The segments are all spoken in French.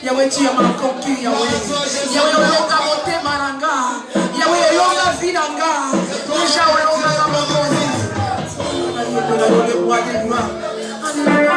Yahweh, tu es ma conquête, Yahweh. Yahweh, olonga mote maranga. Yahweh, olonga vinanga. Déjà, olonga mokozi. Alléluia, le roi des gloires. Alléluia.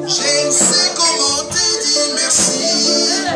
Je ne sais comment te dire merci.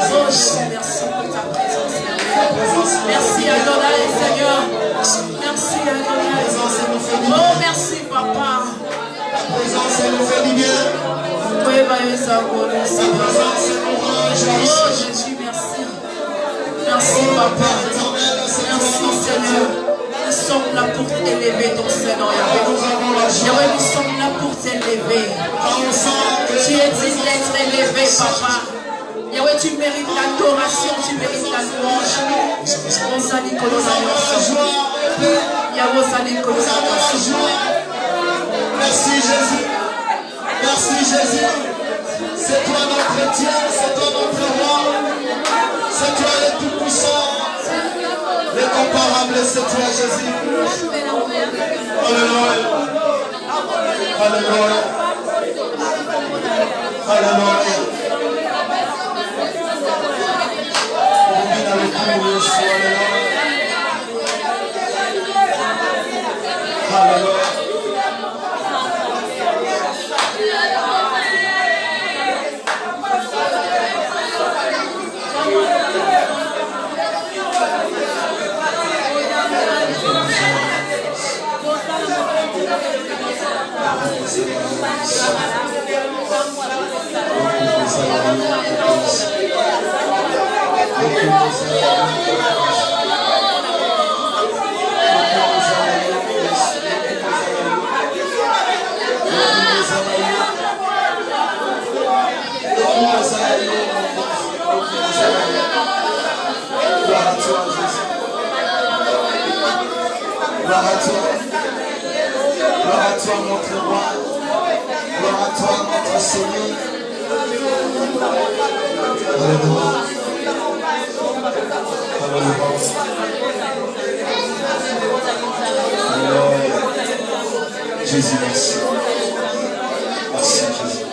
Oh Jésus, merci pour ta présence. Merci Adonai, Seigneur. Merci Adonai. Oh, merci Papa. Ta présence, elle nous fait du bien. Oh Jésus, merci. Merci Papa. Merci Seigneur. Nous sommes là pour t'élever ton Seigneur Yahweh. Yahweh, nous sommes là pour t'élever. Tu es digne d'être élevé, Papa. Yahweh, tu mérites l'adoration, tu mérites la louange. Merci Jésus. Merci Jésus. C'est toi notre Dieu, c'est toi notre roi. C'est toi le tout-puissant. L'incomparable, c'est toi Jésus. Alléluia. Alléluia. Alléluia. Gloire à toi notre roi, gloire à toi notre Seigneur. Alléluia. Alléluia. Jésus, merci. Merci Jésus.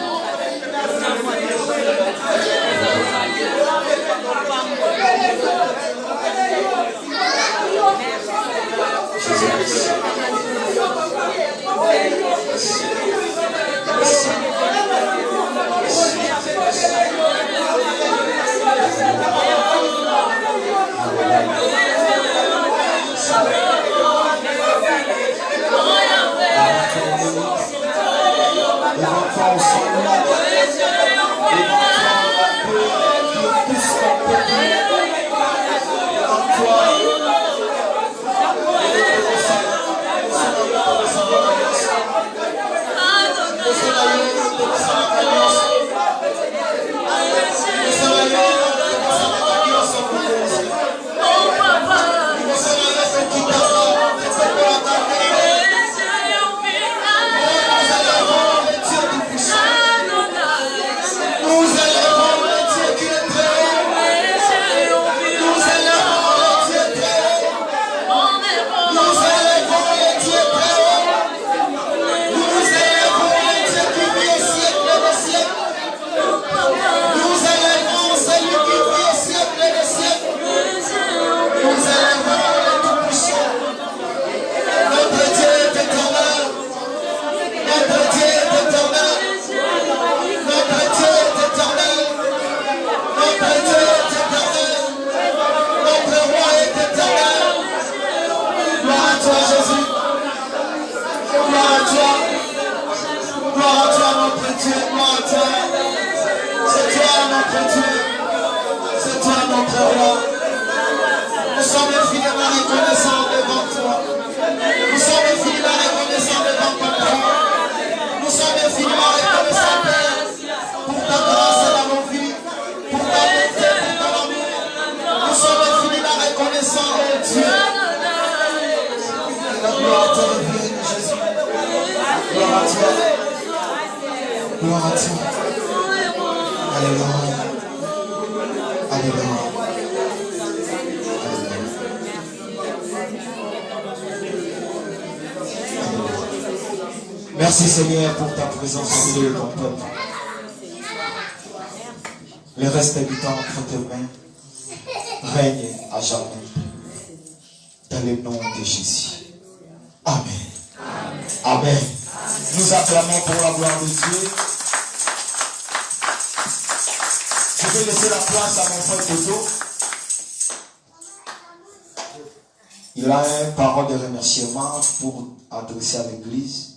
Gloire à toi. Alléluia. Alléluia. Merci Seigneur pour ta présence au milieu de ton peuple. Le reste habitant entre tes mains règne à jamais. Dans le nom de Jésus. Amen. Amen. Nous acclamons pour la gloire de Dieu. Je vais laisser la place à mon frère Toto. Il a une parole de remerciement pour adresser à l'église.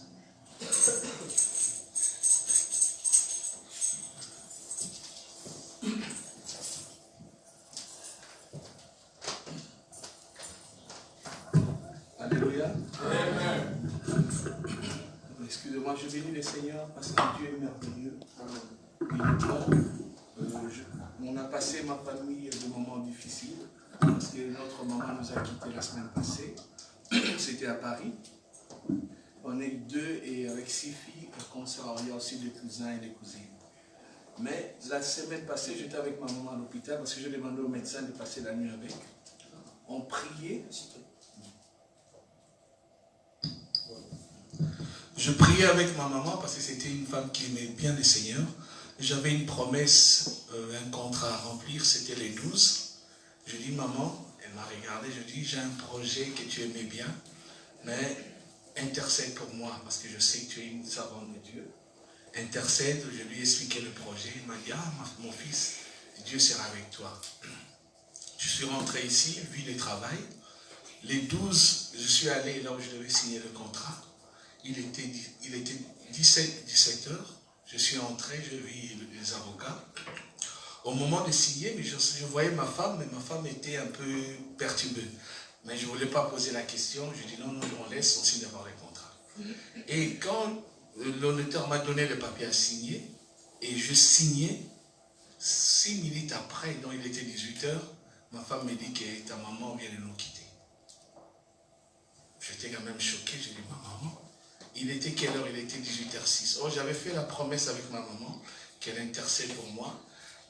Alléluia. Excusez-moi, je bénis le Seigneur parce que Dieu est merveilleux. Il est bon. On a passé, ma famille, des moments difficiles parce que notre maman nous a quittés la semaine passée. C'était à Paris. On est 2 et avec 6 filles, comme ça, il y a aussi des cousins et des cousines. Mais la semaine passée, j'étais avec ma maman à l'hôpital parce que je demandais au médecin de passer la nuit avec. On priait. Je priais avec ma maman parce que c'était une femme qui aimait bien le Seigneur. J'avais une promesse, un contrat à remplir, c'était les 12. Je dis, maman, elle m'a regardé, je dis, j'ai un projet que tu aimais bien, mais intercède pour moi, parce que je sais que tu es une servante de Dieu. Intercède, je lui ai expliqué le projet. Il m'a dit, ah, mon fils, Dieu sera avec toi. Je suis rentré ici, vu le travail. Les 12, je suis allé là où je devais signer le contrat. Il était 17 heures. Je suis entré, je vis les avocats. Au moment de signer, mais je voyais ma femme, mais ma femme était un peu perturbée. Mais je ne voulais pas poser la question. Je dis non, on laisse, on signe d'abord les contrats. Et quand le notaire m'a donné le papier à signer, et je signais, 6 minutes après, donc il était 18 heures, ma femme me dit que ta maman vient de nous quitter. J'étais quand même choqué, je dis ma maman. Il était quelle heure? Il était 18h06. Oh, j'avais fait la promesse avec ma maman qu'elle intercède pour moi.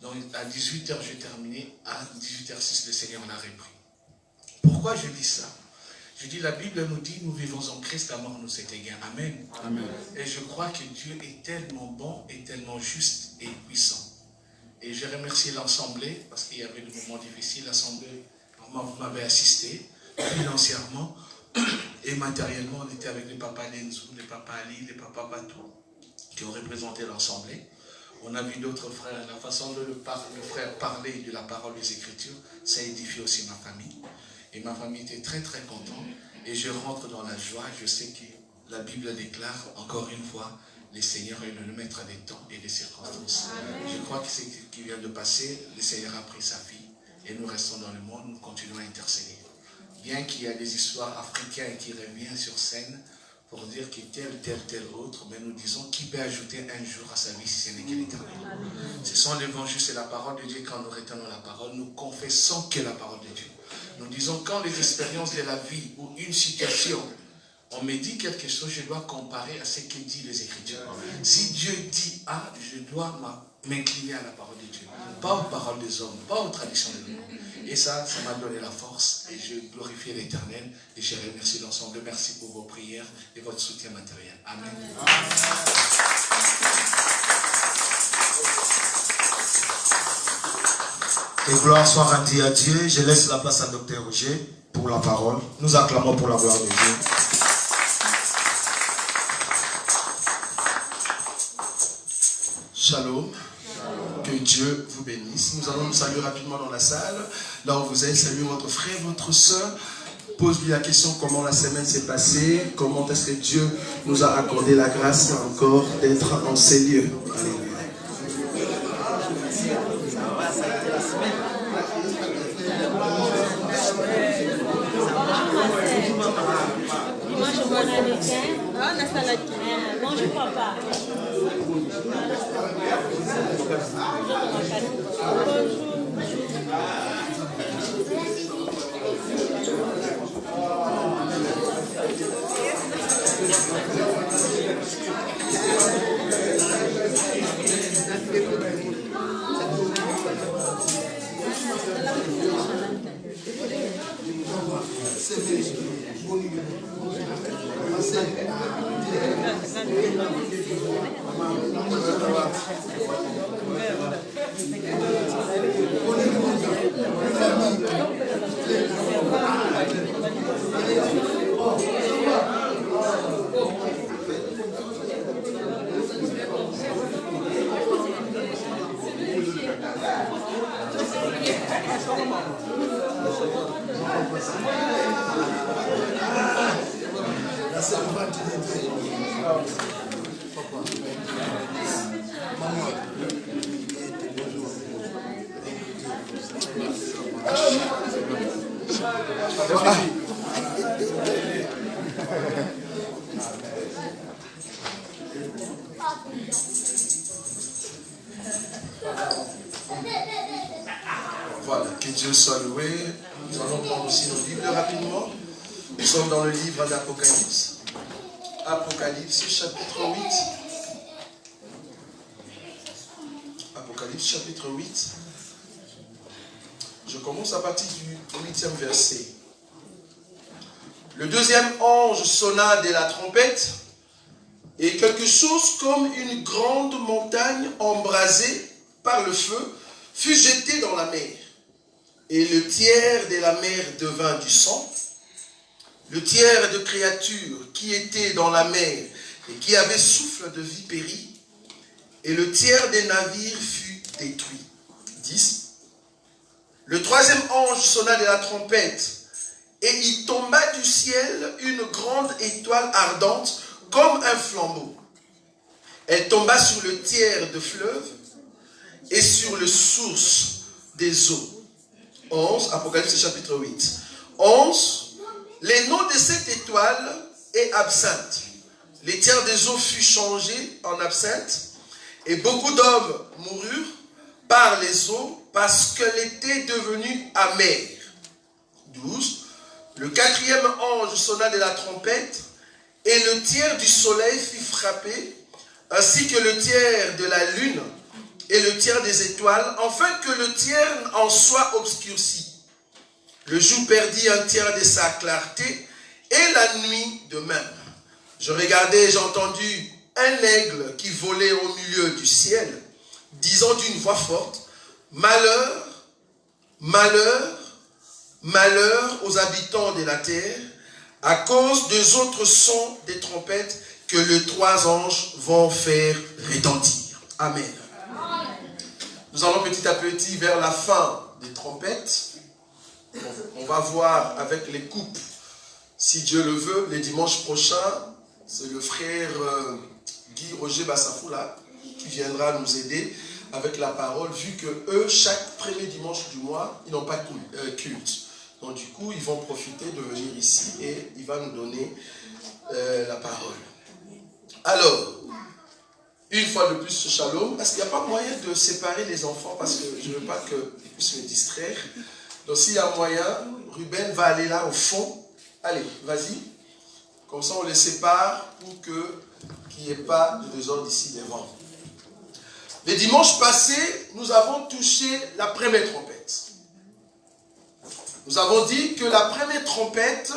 Donc à 18h, j'ai terminé. À 18h06, le Seigneur l'a repris. Pourquoi je dis ça? Je dis, la Bible nous dit, nous vivons en Christ, la mort nous est égale. Amen. Amen. Et je crois que Dieu est tellement bon et tellement juste et puissant. Et je remercie l'Assemblée, parce qu'il y avait des moments difficiles. L'Assemblée m'avait assisté financièrement. Et matériellement, on était avec les papas Lenzou, les papas Ali, les papas Batou, qui ont représenté l'Assemblée. On a vu d'autres frères, la façon dont le frère parlait de la parole des Écritures, ça a édifié aussi ma famille. Et ma famille était très très contente. Et je rentre dans la joie, je sais que la Bible déclare, encore une fois, le Seigneur est le maître des temps et des circonstances. Amen. Je crois que ce qui vient de passer, le Seigneur a pris sa fille. Et nous restons dans le monde, nous continuons à intercéder. Bien qu'il y a des histoires africaines qui reviennent sur scène pour dire que tel autre, mais nous disons qui peut ajouter un jour à sa vie si ce n'est que l'Éternel. Ce sont l'évangile, c'est la parole de Dieu. Quand nous retenons la parole, nous confessons que la parole de Dieu. Nous disons quand les expériences de la vie ou une situation, on me dit quelque chose, je dois comparer à ce que dit les Écritures. Si Dieu dit A, je dois m'incliner à la parole de Dieu. Pas aux paroles des hommes, pas aux traditions de l'homme. Et ça m'a donné la force et je glorifie l'Éternel et je remercie l'ensemble. Merci pour vos prières et votre soutien matériel. Amen. Et gloire soit rendue à Dieu. Je laisse la place à Dr Roger pour la parole. Nous acclamons pour la gloire de Dieu. Shalom. Que Dieu vous bénisse. Nous allons nous saluer rapidement dans la salle. Là où vous êtes, saluez votre frère, votre soeur. Pose-lui la question comment la semaine s'est passée. Comment est-ce que Dieu nous a accordé la grâce encore d'être en ces lieux. Alléluia. Bonjour papa. Voilà, que Dieu soit loué. Nous allons prendre aussi nos Bibles rapidement. Nous sommes dans le livre d'Apocalypse. Apocalypse chapitre 8. Apocalypse chapitre 8. Je commence à partir du 8e verset. Le deuxième ange sonna de la trompette, et quelque chose comme une grande montagne embrasée par le feu fut jetée dans la mer. Et le tiers de la mer devint du sang. Le tiers de créatures qui étaient dans la mer et qui avaient souffle de vie périt. Et le tiers des navires fut détruit. 10. Le troisième ange sonna de la trompette, et il tomba du ciel une grande étoile ardente comme un flambeau. Elle tomba sur le tiers de fleuve et sur le source des eaux. 11, Apocalypse chapitre 8. 11. Les noms de cette étoile est absinthe. Les tiers des eaux fut changé en absinthe, et beaucoup d'hommes moururent par les eaux parce qu'elle était devenue amère. 12. Le quatrième ange sonna de la trompette, et le tiers du soleil fut frappé, ainsi que le tiers de la lune et le tiers des étoiles, afin que le tiers en soit obscurci. Le jour perdit un tiers de sa clarté, et la nuit de même. Je regardais et j'ai entendu un aigle qui volait au milieu du ciel, disant d'une voix forte, « Malheur, malheur, malheur aux habitants de la terre, à cause des autres sons des trompettes que les trois anges vont faire retentir. » Amen. Nous allons petit à petit vers la fin des trompettes. On va voir avec les coupes, si Dieu le veut, les dimanches prochains. C'est le frère Guy Roger Bassafoula qui viendra nous aider avec la parole, vu que eux, chaque premier dimanche du mois, ils n'ont pas de culte. Donc du coup, ils vont profiter de venir ici et il va nous donner la parole. Alors, une fois de plus, ce shalom, est-ce qu'il n'y a pas moyen de séparer les enfants, parce que je ne veux pas qu'ils puissent me distraire. Donc s'il y a moyen, Ruben va aller là au fond. Allez, vas-y. Comme ça, on les sépare pour qu'il n'y ait pas de désordre ici devant. Les dimanches passés, nous avons touché la première trompette. Nous avons dit que la première trompette,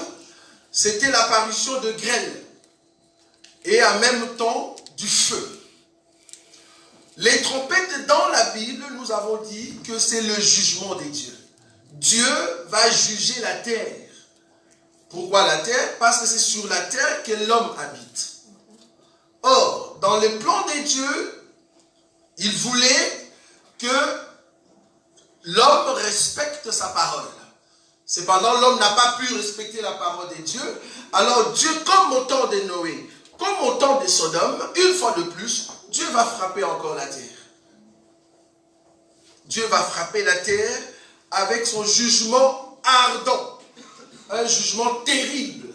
c'était l'apparition de grêle et en même temps du feu. Les trompettes dans la Bible, nous avons dit que c'est le jugement des dieux. Dieu va juger la terre. Pourquoi la terre? Parce que c'est sur la terre que l'homme habite. Or, dans les plans des dieux, il voulait que l'homme respecte sa parole. Cependant, l'homme n'a pas pu respecter la parole de Dieu. Alors Dieu, comme au temps de Noé, comme au temps de Sodome, une fois de plus, Dieu va frapper encore la terre. Dieu va frapper la terre avec son jugement ardent. Un jugement terrible.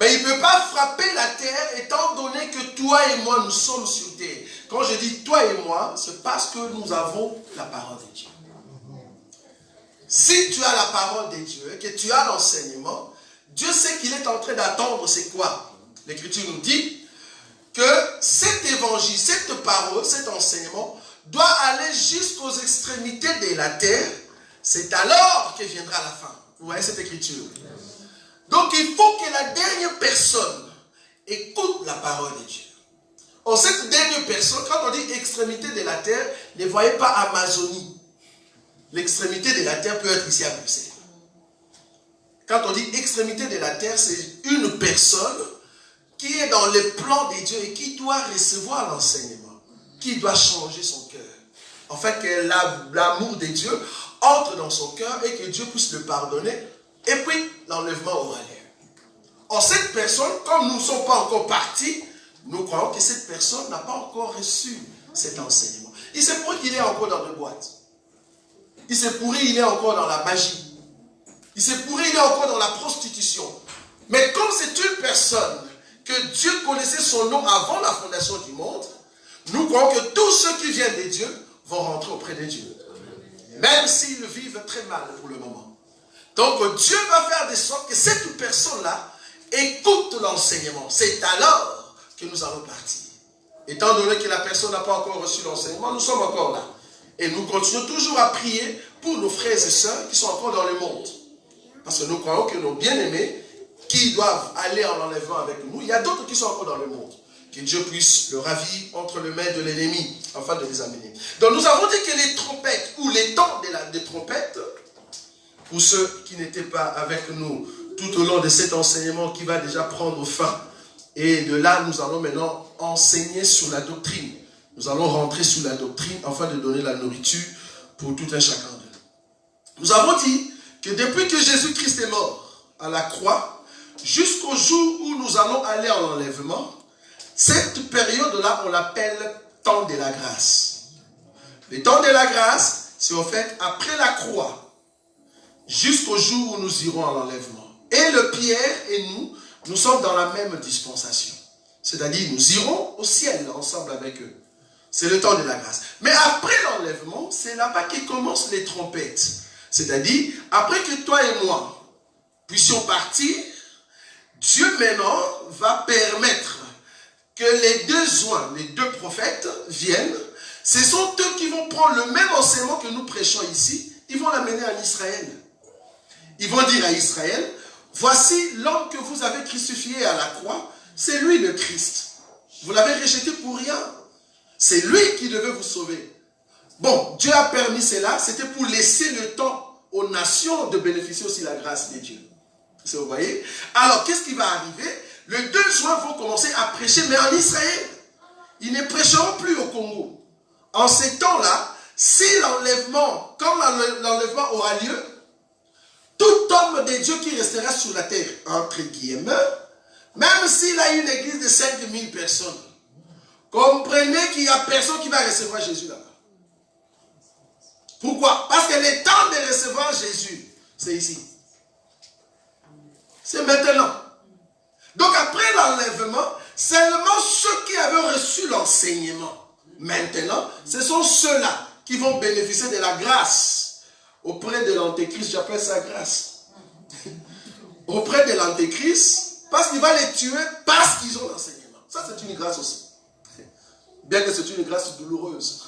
Mais il ne peut pas frapper la terre étant donné que toi et moi, nous sommes sur terre. Quand je dis toi et moi, c'est parce que nous avons la parole de Dieu. Si tu as la parole de Dieu et que tu as l'enseignement, Dieu sait qu'il est en train d'attendre, c'est quoi? L'Écriture nous dit que cet évangile, cette parole, cet enseignement doit aller jusqu'aux extrémités de la terre. C'est alors que viendra la fin. Vous voyez cette écriture? Donc il faut que la dernière personne écoute la parole de Dieu. Or cette dernière personne, quand on dit extrémité de la terre, ne voyez pas Amazonie. L'extrémité de la terre peut être ici à Bruxelles. Quand on dit extrémité de la terre, c'est une personne qui est dans les plans de Dieu et qui doit recevoir l'enseignement, qui doit changer son cœur. En fait, que l'amour de Dieu entre dans son cœur et que Dieu puisse le pardonner. Et puis, l'enlèvement aura lieu. Or, cette personne, comme nous ne sommes pas encore partis, nous croyons que cette personne n'a pas encore reçu cet enseignement. Il se pourrait qu'il est encore dans des boîtes. Il se pourrait qu'il est encore dans la magie. Il se pourrait qu'il est encore dans la prostitution. Mais comme c'est une personne que Dieu connaissait son nom avant la fondation du monde, nous croyons que tous ceux qui viennent de Dieu vont rentrer auprès de Dieu. Même s'ils vivent très mal pour le moment. Donc Dieu va faire de sorte que cette personne-là écoute l'enseignement. C'est alors que nous allons partir. Étant donné que la personne n'a pas encore reçu l'enseignement, nous sommes encore là. Et nous continuons toujours à prier pour nos frères et sœurs qui sont encore dans le monde. Parce que nous croyons que nos bien-aimés qui doivent aller en enlèvement avec nous, il y a d'autres qui sont encore dans le monde. Que Dieu puisse le ravir entre les mains de l'ennemi, afin de les amener. Donc nous avons dit que les trompettes, ou les temps des trompettes, pour ceux qui n'étaient pas avec nous tout au long de cet enseignement qui va déjà prendre fin, et de là nous allons maintenant enseigner sur la doctrine. Nous allons rentrer sur la doctrine afin de donner la nourriture pour tout un chacun d'eux. Nous avons dit que depuis que Jésus-Christ est mort à la croix, jusqu'au jour où nous allons aller en enlèvement, cette période-là, on l'appelle temps de la grâce. Le temps de la grâce, c'est en fait après la croix, jusqu'au jour où nous irons à l'enlèvement. Et le Pierre et nous sommes dans la même dispensation. C'est-à-dire, nous irons au ciel ensemble avec eux. C'est le temps de la grâce. Mais après l'enlèvement, c'est là-bas que commencent les trompettes. C'est-à-dire, après que toi et moi puissions partir, Dieu maintenant va permettre que les deux joints, les deux prophètes viennent. Ce sont eux qui vont prendre le même enseignement que nous prêchons ici. Ils vont l'amener en Israël. Ils vont dire à Israël, voici l'homme que vous avez crucifié à la croix, c'est lui le Christ. Vous l'avez rejeté pour rien. C'est lui qui devait vous sauver. Bon, Dieu a permis cela, c'était pour laisser le temps aux nations de bénéficier aussi de la grâce de Dieu. Vous voyez? Alors, qu'est-ce qui va arriver? Les 2 juin vont commencer à prêcher, mais en Israël. Ils ne prêcheront plus au Congo. En ces temps-là, si l'enlèvement, quand l'enlèvement aura lieu, tout homme de Dieu qui restera sur la terre, entre guillemets, même s'il a une église de 5000 personnes, comprenez qu'il n'y a personne qui va recevoir Jésus là-bas. Pourquoi? Parce que le temps de recevoir Jésus, c'est ici. C'est maintenant. Donc après l'enlèvement, seulement ceux qui avaient reçu l'enseignement, maintenant, ce sont ceux-là qui vont bénéficier de la grâce auprès de l'antéchrist. J'appelle ça grâce. Auprès de l'antéchrist, parce qu'il va les tuer parce qu'ils ont l'enseignement. Ça, c'est une grâce aussi. Bien que c'est une grâce douloureuse.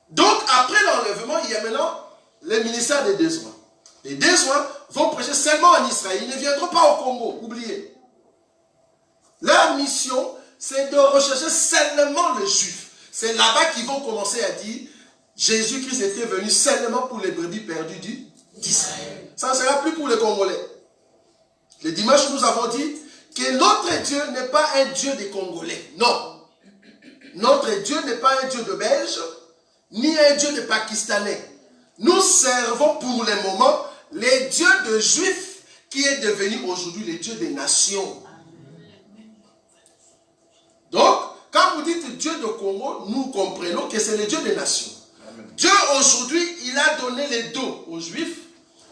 Donc, après l'enlèvement, il y a maintenant le ministère des 2 juin. Les 2 juin vont prêcher seulement en Israël. Ils ne viendront pas au Congo, oubliez. Leur mission, c'est de rechercher seulement les Juifs. C'est là-bas qu'ils vont commencer à dire, Jésus-Christ était venu seulement pour les brebis perdues d'Israël. Ça ne sera plus pour les Congolais. Le dimanche, nous avons dit que notre Dieu n'est pas un Dieu des Congolais. Non. Notre Dieu n'est pas un Dieu de Belges, ni un Dieu de Pakistanais. Nous servons pour le moment les dieux de Juifs qui est devenu aujourd'hui le Dieu des nations. Donc, quand vous dites Dieu de Congo, nous comprenons que c'est le Dieu des nations. Amen. Dieu aujourd'hui, il a donné les dos aux Juifs.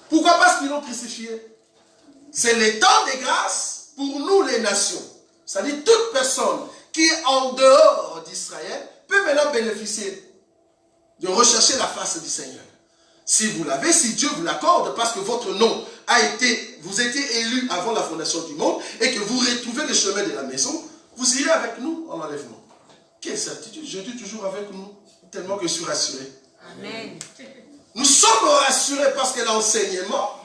Pourquoi? Parce qu'ils l'ont crucifié. C'est le temps de grâce pour nous les nations. C'est-à-dire toute personne qui est en dehors d'Israël peut maintenant bénéficier de rechercher la face du Seigneur. Si vous l'avez, si Dieu vous l'accorde, parce que votre nom a été, vous étiez élu avant la fondation du monde, et que vous retrouvez le chemin de la maison, vous irez avec nous en enlèvement. Quelle certitude, je dis toujours avec nous, tellement que je suis rassuré. Amen. Nous sommes rassurés parce que l'enseignement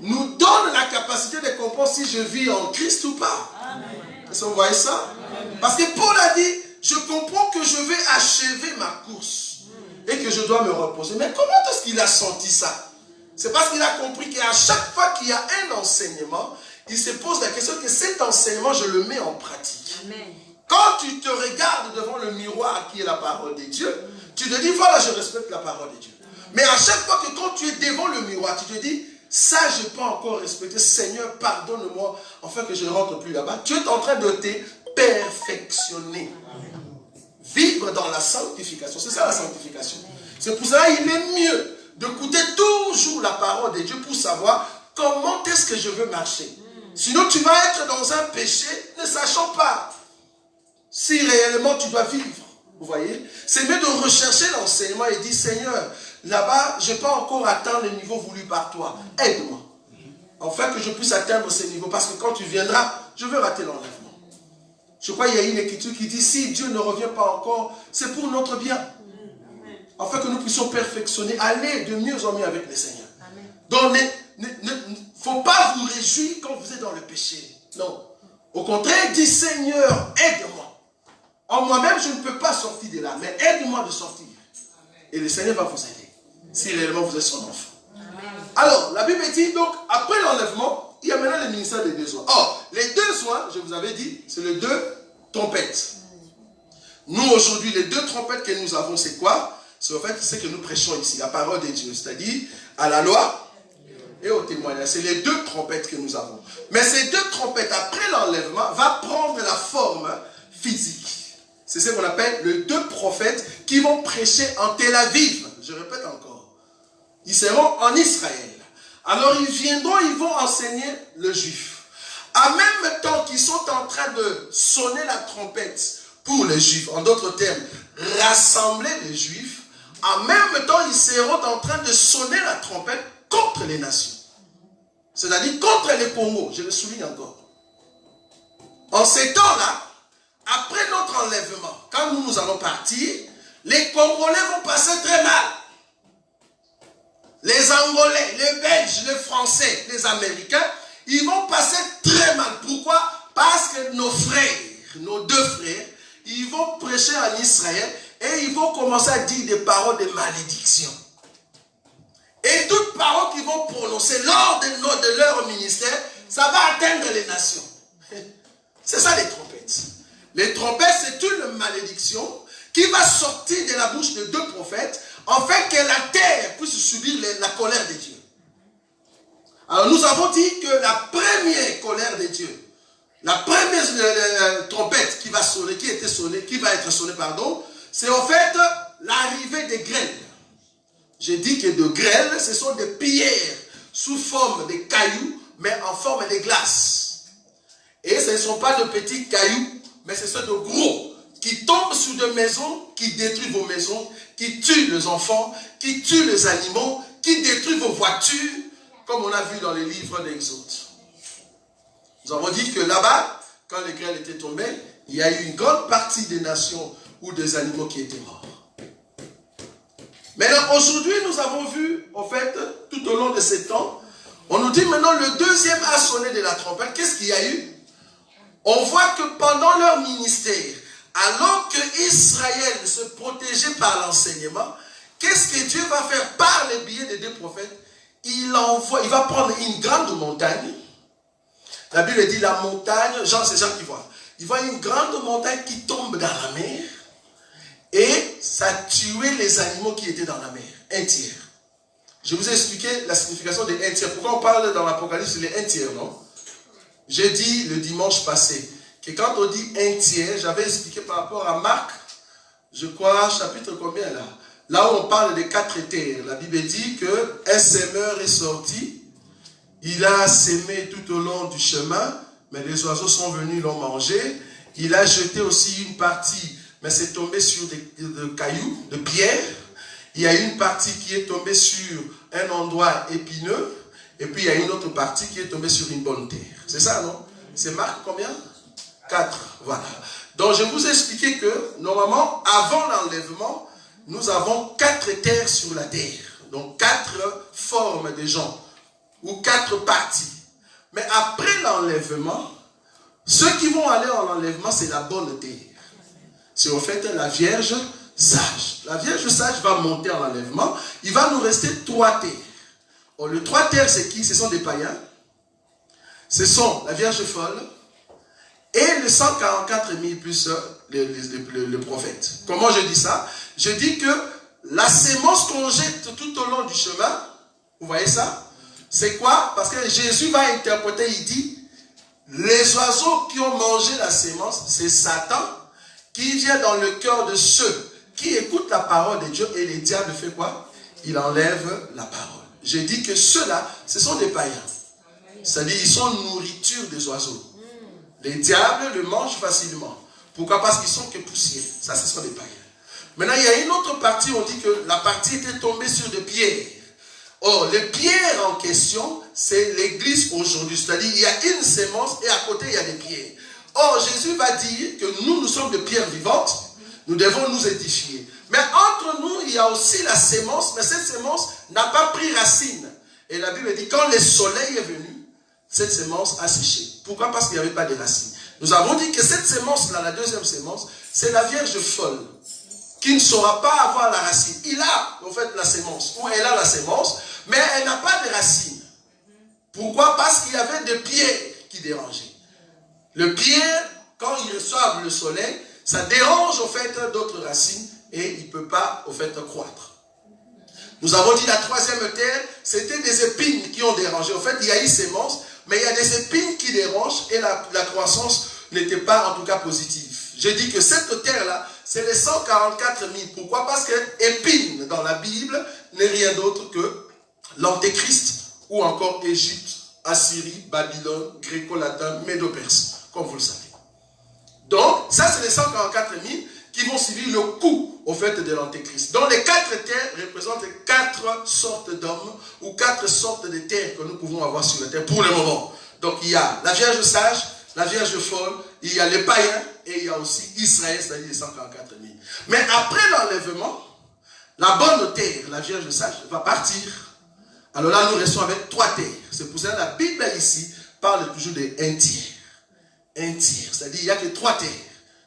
nous donne la capacité de comprendre si je vis en Christ ou pas. Est-ce que vous voyez ça? Amen. Parce que Paul a dit, je comprends que je vais achever ma course et que je dois me reposer. Mais comment est-ce qu'il a senti ça? C'est parce qu'il a compris qu'à chaque fois qu'il y a un enseignement, il se pose la question que cet enseignement, je le mets en pratique. Amen. Quand tu te regardes devant le miroir qui est la parole de Dieu, tu te dis, voilà, je respecte la parole de Dieu. Mais à chaque fois que quand tu es devant le miroir, tu te dis, ça je n'ai pas encore respecté, Seigneur, pardonne-moi, afin que je ne rentre plus là-bas. Tu es en train de te perfectionner. Vivre dans la sanctification, c'est ça la sanctification. C'est pour ça qu'il est mieux d'écouter toujours la parole de Dieu pour savoir comment est-ce que je veux marcher. Sinon tu vas être dans un péché ne sachant pas si réellement tu dois vivre. Vous voyez? C'est mieux de rechercher l'enseignement et dire, Seigneur, là-bas, je n'ai pas encore atteint le niveau voulu par toi. Aide-moi. Afin que je puisse atteindre ce niveau. Parce que quand tu viendras, je veux rater l'enlèvement. Je crois qu'il y a une écriture qui dit, si Dieu ne revient pas encore, c'est pour notre bien. Afin que nous puissions perfectionner, aller de mieux en mieux avec le Seigneur. Donc, il ne faut pas vous réjouir quand vous êtes dans le péché. Non. Au contraire, dis, Seigneur, aide-moi. En moi-même, je ne peux pas sortir de là, mais aide-moi de sortir. Et le Seigneur va vous aider, si réellement vous êtes son enfant. Alors, la Bible dit, donc, après l'enlèvement, il y a maintenant le ministère des besoins. Or, les deux soins, je vous avais dit, c'est les deux trompettes. Nous, aujourd'hui, les deux trompettes que nous avons, c'est quoi? C'est en fait ce que nous prêchons ici, la parole de Dieu, c'est-à-dire à la loi et au témoignage. C'est les deux trompettes que nous avons. Mais ces deux trompettes, après l'enlèvement, va prendre la forme physique. C'est ce qu'on appelle les deux prophètes qui vont prêcher en Tel Aviv. Je répète encore. Ils seront en Israël. Alors ils viendront, ils vont enseigner le juif. En même temps qu'ils sont en train de sonner la trompette pour les juifs, en d'autres termes, rassembler les juifs, en même temps ils seront en train de sonner la trompette contre les nations. C'est-à-dire contre les Congos, je le souligne encore. En ces temps-là, après notre enlèvement, quand nous allons partir, les Congolais vont passer très mal. Les Angolais, les Belges, les Français, les Américains, ils vont passer très mal. Pourquoi? Parce que nos frères, nos deux frères, ils vont prêcher en Israël et ils vont commencer à dire des paroles de malédiction. Et toutes paroles qu'ils vont prononcer lors de leur ministère, ça va atteindre les nations. C'est ça les trompettes. Les trompettes, c'est une malédiction qui va sortir de la bouche de deux prophètes afin que la terre puisse subir la colère de Dieu. Alors nous avons dit que la première colère de Dieu, la première trompette qui va sonner, qui va être sonnée, c'est en fait l'arrivée des grêles. J'ai dit que de grêles, ce sont des pierres sous forme de cailloux, mais en forme de glace. Et ce ne sont pas de petits cailloux, mais ce sont de gros, qui tombent sur des maisons, qui détruisent vos maisons, qui tuent les enfants, qui tuent les animaux, qui détruisent vos voitures, comme on a vu dans les livres d'Exode. Nous avons dit que là-bas, quand les grêles étaient tombées, il y a eu une grande partie des nations ou des animaux qui étaient morts. Maintenant, aujourd'hui, nous avons vu, en fait, tout au long de ces temps, on nous dit maintenant le deuxième a sonné de la trompette. Qu'est-ce qu'il y a eu? On voit que pendant leur ministère, alors que Israël se protégeait par l'enseignement, qu'est-ce que Dieu va faire par les biais des deux prophètes? Il va prendre une grande montagne. La Bible dit la montagne, c'est Jean qui voit. Il voit une grande montagne qui tombe dans la mer et ça tuait les animaux qui étaient dans la mer. Un tiers. Je vous ai expliqué la signification des un tiers. Pourquoi on parle dans l'Apocalypse des un tiers, non? J'ai dit le dimanche passé que quand on dit un tiers, j'avais expliqué par rapport à Marc, je crois, chapitre combien là? Là où on parle des 4 terres. La Bible dit qu'un semeur est sorti, il a sémé tout au long du chemin, mais les oiseaux sont venus, l'ont mangé. Il a jeté aussi une partie, mais c'est tombé sur des cailloux, de pierres. Il y a une partie qui est tombée sur un endroit épineux. Et puis il y a une autre partie qui est tombée sur une bonne terre. C'est ça, non? C'est Marc combien? 4. Voilà. Donc je vous ai expliqué que normalement, avant l'enlèvement, nous avons 4 terres sur la terre. Donc 4 formes de gens. Ou 4 parties. Mais après l'enlèvement, ceux qui vont aller en enlèvement, c'est la bonne terre. C'est en fait la Vierge sage. La Vierge sage va monter en enlèvement. Il va nous rester 3 terres. Oh, les 3 terres, c'est qui? Ce sont des païens. Ce sont la Vierge folle et les 144 000 plus le prophète. Comment je dis ça? Je dis que la sémence qu'on jette tout au long du chemin, vous voyez ça? C'est quoi? Parce que Jésus va interpréter, il dit, les oiseaux qui ont mangé la sémence, c'est Satan qui vient dans le cœur de ceux qui écoutent la parole de Dieu, et les diables fait quoi? Il enlève la parole. J'ai dit que ceux-là, ce sont des païens. C'est-à-dire, ils sont nourriture des oiseaux. Les diables le mangent facilement. Pourquoi? Parce qu'ils sont que poussière. Ça, ce sont des païens. Maintenant, il y a une autre partie, on dit que la partie était tombée sur des pierres. Or, les pierres en question, c'est l'église aujourd'hui. C'est-à-dire, il y a une sémence et à côté, il y a des pierres. Or, Jésus va dire que nous sommes des pierres vivantes. Nous devons nous édifier. Mais entre nous, il y a aussi la sémence. Mais cette sémence n'a pas pris racine. Et la Bible dit, quand le soleil est venu, cette sémence a séché. Pourquoi? Parce qu'il n'y avait pas de racines. Nous avons dit que cette sémence-là, la deuxième sémence, c'est la Vierge folle, qui ne saura pas avoir la racine. Il a, en fait, la sémence, ou elle a la sémence, mais elle n'a pas de racine. Pourquoi? Parce qu'il y avait des pieds qui dérangeaient. Le pied, quand il reçoit le soleil, ça dérange, en fait, d'autres racines, et il ne peut pas, en fait, croître. Nous avons dit la troisième terre, c'était des épines qui ont dérangé. En fait, il y a une sémence, mais il y a des épines qui dérangent, et la croissance n'était pas, en tout cas, positive. J'ai dit que cette terre-là, c'est les 144 000. Pourquoi? Parce que épine dans la Bible n'est rien d'autre que l'antéchrist, ou encore Égypte, Assyrie, Babylone, gréco-latin, médo-perse, comme vous le savez. Donc, ça c'est les 144 000 qui vont suivre le coup, au fait, de l'antéchrist. Donc, les 4 terres représentent 4 sortes d'hommes, ou 4 sortes de terres que nous pouvons avoir sur la terre pour le moment. Donc, il y a la Vierge sage, la Vierge folle, il y a les païens, et il y a aussi Israël, c'est-à-dire les 144 000. Mais après l'enlèvement, la bonne terre, la Vierge sage, va partir. Alors là, nous restons avec 3 terres. C'est pour ça que la Bible ici parle toujours d'un tiers. Un tiers, c'est-à-dire qu'il n'y a que 3 terres.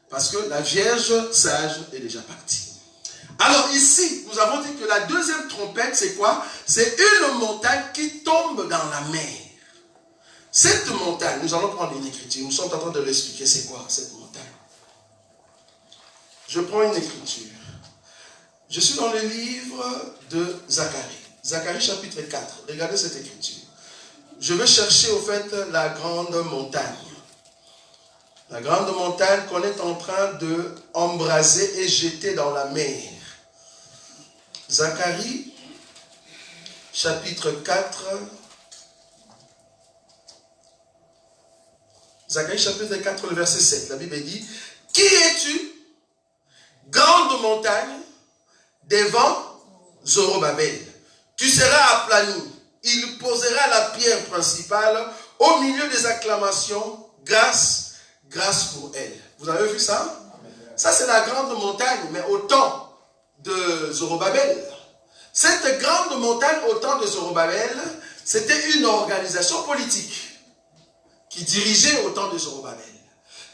Parce que la Vierge sage est déjà partie. Alors ici, nous avons dit que la deuxième trompette, c'est quoi? C'est une montagne qui tombe dans la mer. Cette montagne, nous allons prendre une écriture. Nous sommes en train de l'expliquer. C'est quoi cette montagne? Je prends une écriture. Je suis dans le livre de Zacharie. Zacharie chapitre 4. Regardez cette écriture. Je vais chercher au fait la grande montagne. La grande montagne qu'on est en train de embraser et jeter dans la mer. Zacharie chapitre 4. Zacharie chapitre 4, le verset 7. La Bible dit, qui es-tu, grande montagne, devant Zorobabel? Tu seras aplani. Il posera la pierre principale au milieu des acclamations. Grâce, grâce pour elle. Vous avez vu ça? Ça, c'est la grande montagne, mais au temps de Zorobabel. Cette grande montagne, au temps de Zorobabel, c'était une organisation politique qui dirigeait au temps de Zorobabel.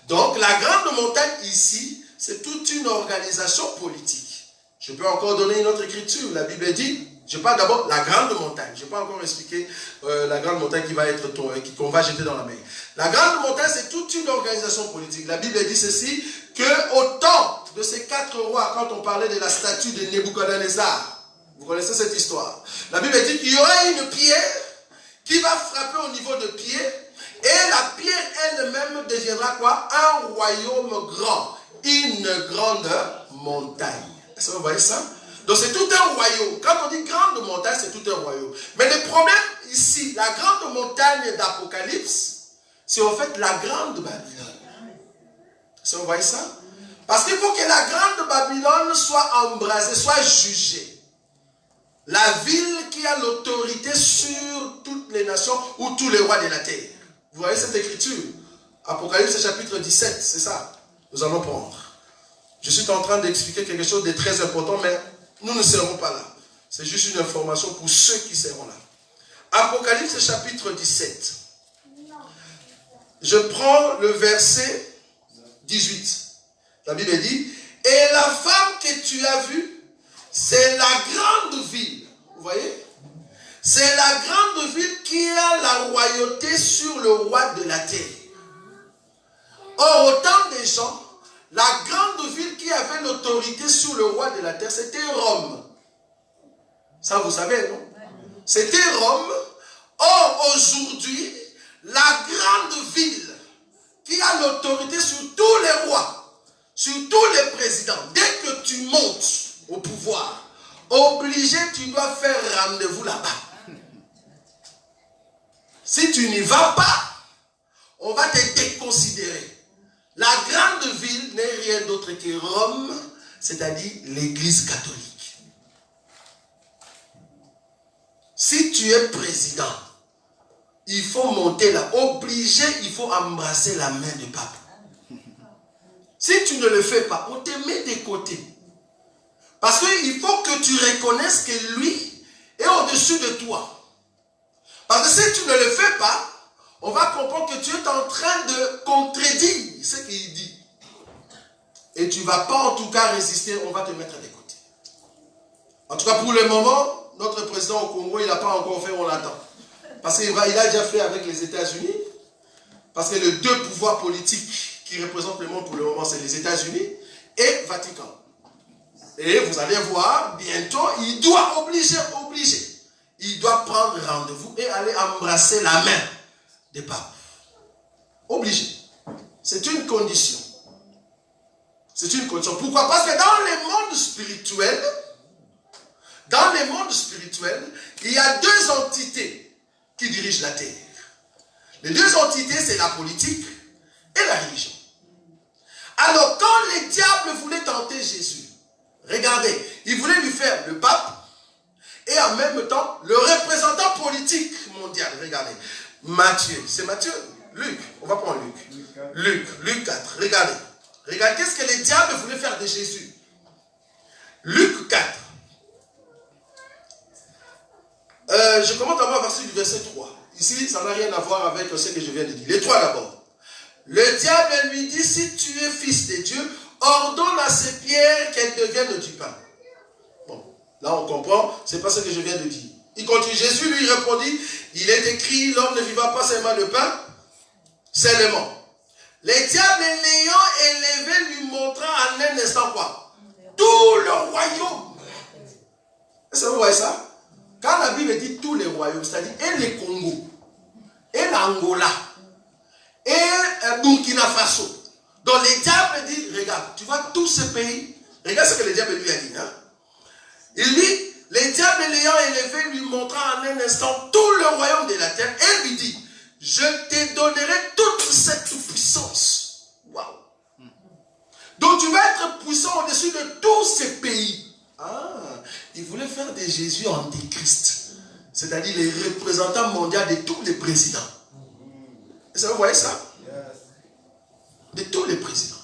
Donc, la grande montagne ici, c'est toute une organisation politique. Je peux encore donner une autre écriture. La Bible dit, je parle d'abord de la grande montagne. Je n'ai pas encore expliqué la grande montagne qui va être qu'on va jeter dans la mer. La grande montagne, c'est toute une organisation politique. La Bible dit ceci, qu'au temps de ces 4 rois, quand on parlait de la statue de Nebuchadnezzar, vous connaissez cette histoire. La Bible dit qu'il y aura une pierre qui va frapper au niveau de pied, et la pierre elle-même deviendra quoi? Un royaume grand, une grande montagne. Est-ce que vous voyez ça? Donc c'est tout un royaume. Quand on dit grande montagne, c'est tout un royaume. Mais le problème ici, la grande montagne d'Apocalypse, c'est en fait la grande Babylone. Est-ce que vous voyez ça? Parce qu'il faut que la grande Babylone soit embrasée, soit jugée. La ville qui a l'autorité sur toutes les nations ou tous les rois de la terre. Vous voyez cette écriture? Apocalypse chapitre 17, c'est ça. Nous allons prendre. Je suis en train d'expliquer quelque chose de très important, mais nous ne serons pas là. C'est juste une information pour ceux qui seront là. Apocalypse chapitre 17. Je prends le verset 18. La Bible dit, et la femme que tu as vue, c'est la grande ville. Vous voyez? C'est la grande ville qui a la royauté sur le roi de la terre. Or, au temps des gens, la grande ville qui avait l'autorité sur le roi de la terre, c'était Rome. Ça, vous savez, non? C'était Rome. Or, aujourd'hui, la grande ville qui a l'autorité sur tous les rois, sur tous les présidents, dès que tu montes au pouvoir, obligé, tu dois faire rendez-vous là-bas. Si tu n'y vas pas, on va te déconsidérer. La grande ville n'est rien d'autre que Rome, c'est-à-dire l'Église catholique. Si tu es président, il faut monter là. Obligé, il faut embrasser la main du pape. Si tu ne le fais pas, on te met de côté. Parce qu'il faut que tu reconnaisses que lui est au-dessus de toi. Parce que si tu ne le fais pas, on va comprendre que tu es en train de contredire ce qu'il dit. Et tu ne vas pas en tout cas résister, on va te mettre de côté. En tout cas, pour le moment, notre président au Congo, il n'a pas encore fait, on l'attend. Parce qu'il a déjà fait avec les États-Unis. Parce que les deux pouvoirs politiques qui représentent le monde pour le moment, c'est les États-Unis et Vatican. Et vous allez voir, bientôt, il doit obliger. Il doit prendre rendez-vous et aller embrasser la main des papes. Obligé. C'est une condition. C'est une condition. Pourquoi? Parce que dans les mondes spirituels, il y a deux entités qui dirigent la terre. Les deux entités, c'est la politique et la religion. Alors, quand les diables voulaient tenter Jésus, regardez, ils voulaient lui faire le pape et en même temps le représentant politique mondial. Regardez, Matthieu, c'est Matthieu? Luc, on va prendre Luc. Luc 4, regardez. Regardez, qu'est-ce que les diables voulaient faire de Jésus? Luc 4. Je commence à voir verset du verset 3. Ici, ça n'a rien à voir avec ce que je viens de dire. Les 3 d'abord. Le diable lui dit, si tu es fils de Dieu, ordonne à ces pierres qu'elles deviennent du pain. Bon, là on comprend, c'est pas ce que je viens de dire. Il continue, Jésus lui répondit, il est écrit, l'homme ne vivra pas seulement de pain, seulement. Les diables l'ayant élevé lui montra en un instant quoi? Tout le royaume. Est-ce que vous voyez ça? Quand la Bible dit tous les royaumes, c'est-à-dire et le Congo, et l'Angola, et Burkina Faso. Donc les diables disent, regarde, tu vois tous ces pays, regarde ce que le diable lui a dit. Hein? Il dit, les diables l'ayant élevé lui montra en un instant tout le royaume de la terre et lui dit, je te donnerai toute cette puissance. Waouh! Donc tu vas être puissant au-dessus de tous ces pays. Ah, il voulait faire de Jésus antéchrist, c'est-à-dire les représentants mondiaux de tous les présidents. Est-ce que vous voyez ça? De tous les présidents.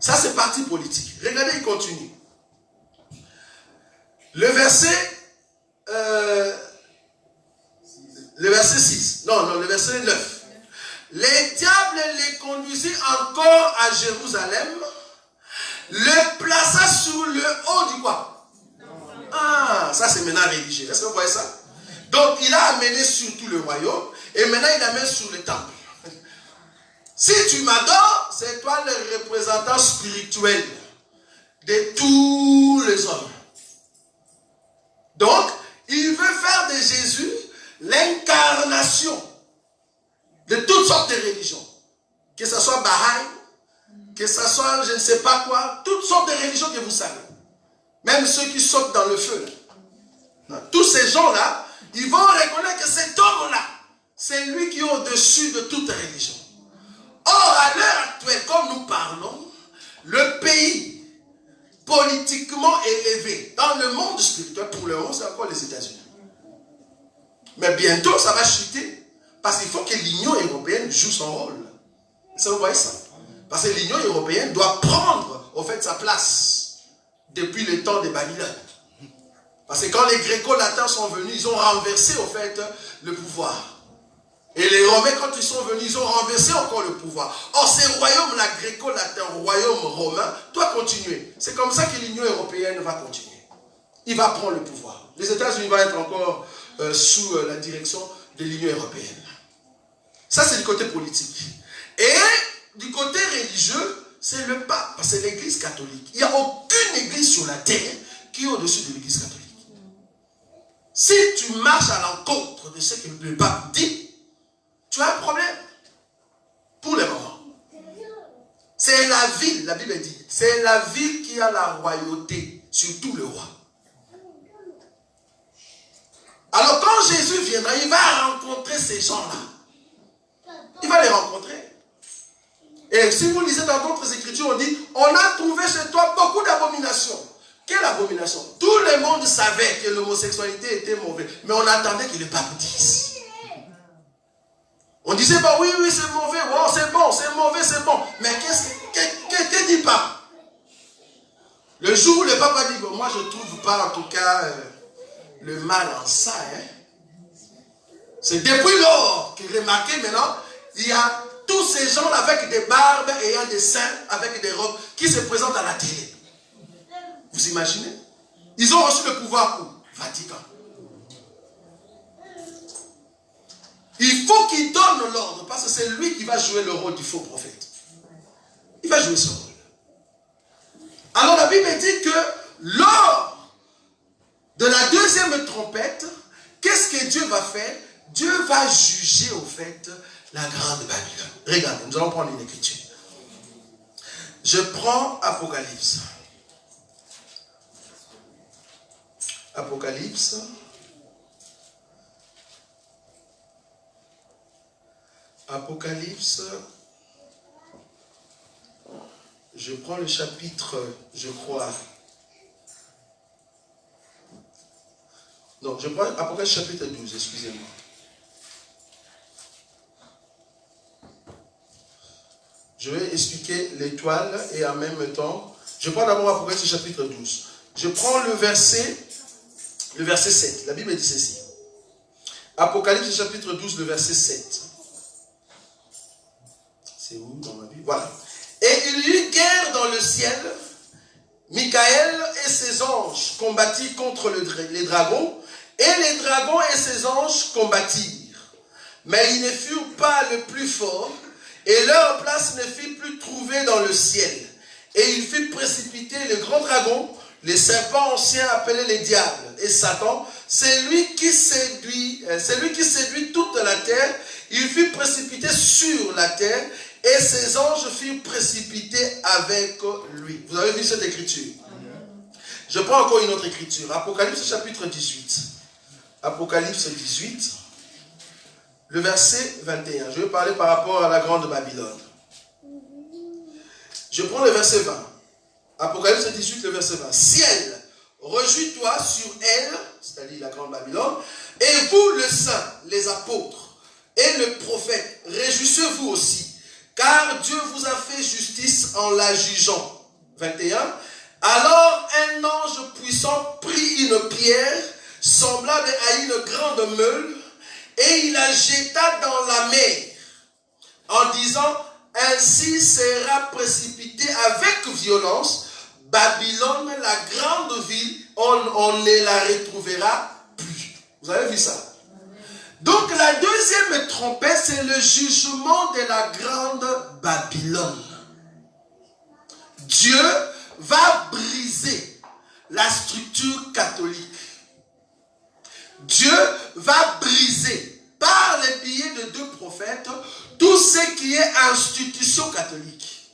Ça, c'est parti politique. Regardez, il continue. Le verset 6. Non, le verset 9. Les diables les conduisit encore à Jérusalem, le plaça sur le haut du quoi? Ah, ça c'est maintenant religieux. Est-ce que vous voyez ça? Donc, il a amené sur tout le royaume et maintenant il amène sur le temple. Si tu m'adores, c'est toi le représentant spirituel de tous les hommes. Donc, il veut faire de Jésus l'incarnation de toutes sortes de religions. Que ce soit Baha'i, que ce soit je ne sais pas quoi, toutes sortes de religions que vous savez. Même ceux qui sautent dans le feu. Là. Tous ces gens-là, ils vont reconnaître que cet homme-là, c'est lui qui est au-dessus de toute religion. Or, à l'heure actuelle, comme nous parlons, le pays politiquement élevé dans le monde spirituel, pour le moment, c'est encore les États-Unis. Mais bientôt, ça va chuter. Parce qu'il faut que l'Union européenne joue son rôle. Ça, vous voyez ça? Parce que l'Union européenne doit prendre, au fait, sa place depuis le temps de Babylone. Parce que quand les Gréco-Latins sont venus, ils ont renversé, au fait, le pouvoir. Et les Romains, quand ils sont venus, ils ont renversé encore le pouvoir. Or, ces royaumes-là, Gréco-Latins, royaume romain, doivent continuer. C'est comme ça que l'Union européenne va continuer. Il va prendre le pouvoir. Les États-Unis vont être encore sous la direction de l'Union européenne. Ça, c'est du côté politique. Et du côté religieux, c'est le pape, c'est l'église catholique. Il n'y a aucune église sur la terre qui est au-dessus de l'église catholique. Si tu marches à l'encontre de ce que le pape dit, tu as un problème. Pour le moment. C'est la ville, la Bible dit, c'est la ville qui a la royauté, surtout le roi. Alors quand Jésus viendra, il va rencontrer ces gens-là. Il va les rencontrer. Et si vous lisez dans d'autres écritures, on dit, on a trouvé chez toi beaucoup d'abominations. Quelle abomination? Tout le monde savait que l'homosexualité était mauvaise, mais on attendait que le pape dise. On disait, bah oui, c'est mauvais, oh, c'est bon, c'est mauvais, c'est bon. Mais qu'est-ce dit le pape? Le jour où le pape a dit, bon, moi je ne trouve pas en tout cas le mal en ça. Hein. C'est depuis lors que remarquez maintenant, il y a tous ces gens avec des barbes ayant des seins, avec des robes, qui se présentent à la télé. Vous imaginez? Ils ont reçu le pouvoir où? Vatican. Il faut qu'il donne l'ordre, parce que c'est lui qui va jouer le rôle du faux prophète. Il va jouer ce rôle. Alors la Bible dit que lors de la deuxième trompette, qu'est-ce que Dieu va faire? Dieu va juger au fait la grande Babylone. Regardez, nous allons prendre une écriture. Je prends Apocalypse. Apocalypse. Apocalypse. Je prends le chapitre, je crois. Non, je prends Apocalypse chapitre 12, excusez-moi. Je vais expliquer l'étoile et en même temps, je prends d'abord Apocalypse chapitre 12. Je prends le verset 7. La Bible dit ceci. Apocalypse chapitre 12, le verset 7. C'est où dans ma Bible? Voilà. Et il y eut guerre dans le ciel. Michael et ses anges combattirent contre les dragons. Et les dragons et ses anges combattirent. Mais ils ne furent pas le plus fort. Et leur place ne fut plus trouvée dans le ciel. Et il fut précipité le grand dragon, le serpent ancien appelé le diable et Satan, c'est lui qui séduit toute la terre. Il fut précipité sur la terre et ses anges furent précipités avec lui. Vous avez vu cette écriture? Je prends encore une autre écriture. Apocalypse chapitre 18. Apocalypse 18. Le verset 21. Je vais parler par rapport à la grande Babylone. Je prends le verset 20. Apocalypse 18, le verset 20. Ciel, réjouis-toi sur elle, c'est-à-dire la grande Babylone, et vous, le saint, les apôtres et le prophète, réjouissez-vous aussi, car Dieu vous a fait justice en la jugeant. 21. Alors un ange puissant prit une pierre, semblable à une grande meule, et il la jeta dans la mer, en disant, ainsi sera précipité avec violence Babylone, la grande ville, on ne la retrouvera plus. Vous avez vu ça? Donc la deuxième trompette, c'est le jugement de la grande Babylone. Dieu va briser la structure catholique. Dieu va briser par le biais de deux prophètes tout ce qui est institution catholique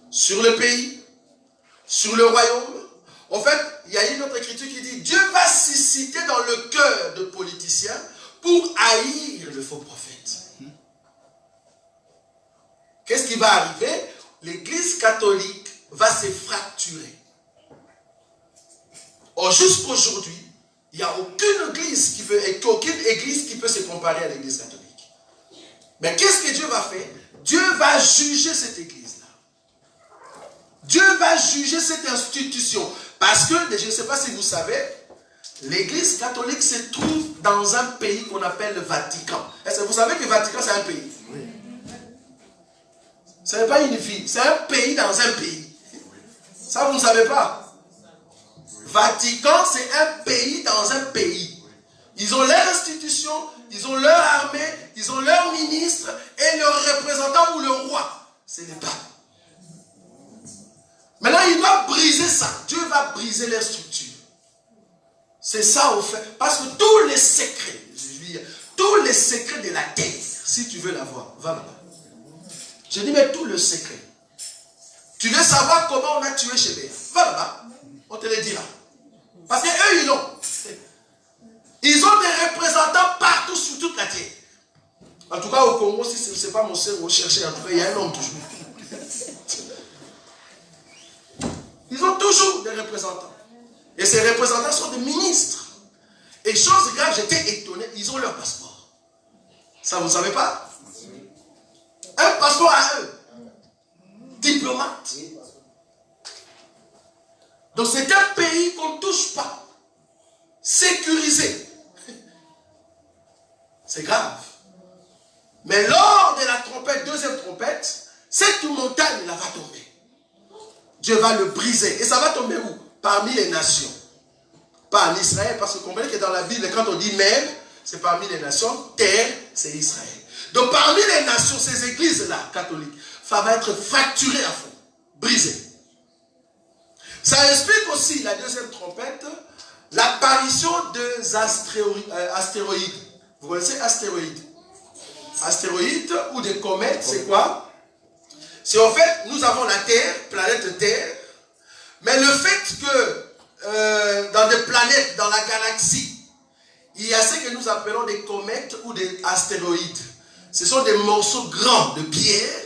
sur le pays, sur le royaume. En fait, il y a une autre écriture qui dit Dieu va susciter dans le cœur de politiciens pour haïr le faux prophète. Qu'est-ce qui va arriver? L'église catholique va se fracturer. Or, jusqu'aujourd'hui, il n'y a aucune église qui peut se comparer à l'église catholique. Mais qu'est-ce que Dieu va faire? Dieu va juger cette église-là. Dieu va juger cette institution. Parce que, je ne sais pas si vous savez, l'église catholique se trouve dans un pays qu'on appelle le Vatican. Est-ce que vous savez que le Vatican, c'est un pays? Oui. Ce n'est pas une ville, c'est un pays dans un pays. Ça, vous ne savez pas. Vatican, c'est un pays dans un pays. Ils ont leur institution, ils ont leur armée, ils ont leur ministre et leur représentant ou le roi. C'est le pape. Maintenant, il doit briser ça. Dieu va briser leur structure. C'est ça au fait. Parce que tous les secrets de la terre, si tu veux l'avoir, va là-bas. Je dis, mais tout le secret. Tu veux savoir comment on a tué Chébéa? Va là-bas. On te le dira. Parce qu'eux, ils l'ont. Ils ont des représentants partout sur toute la terre. En tout cas, au Congo, si ce n'est pas mon cerveau chercher, en tout cas, il y a un homme toujours. Ils ont toujours des représentants. Et ces représentants sont des ministres. Et chose grave, j'étais étonné, ils ont leur passeport. Ça, vous ne savez pas? Un passeport à eux. Diplomate. Donc c'est un pays qu'on ne touche pas. Sécurisé. C'est grave. Mais lors de la trompette, deuxième trompette, cette montagne là va tomber. Dieu va le briser. Et ça va tomber où? Parmi les nations. Pas en Israël, parce que vous comprenez que dans la Bible, quand on dit mer, c'est parmi les nations, terre, c'est Israël. Donc parmi les nations, ces églises-là, catholiques, ça va être fracturé à fond, brisé. Ça explique aussi, la deuxième trompette, l'apparition des astéroïdes. Vous connaissez astéroïdes? Astéroïdes ou des comètes, c'est quoi? C'est en fait, nous avons la Terre, planète Terre, mais le fait que dans des planètes, dans la galaxie, il y a ce que nous appelons des comètes ou des astéroïdes. Ce sont des morceaux grands de pierre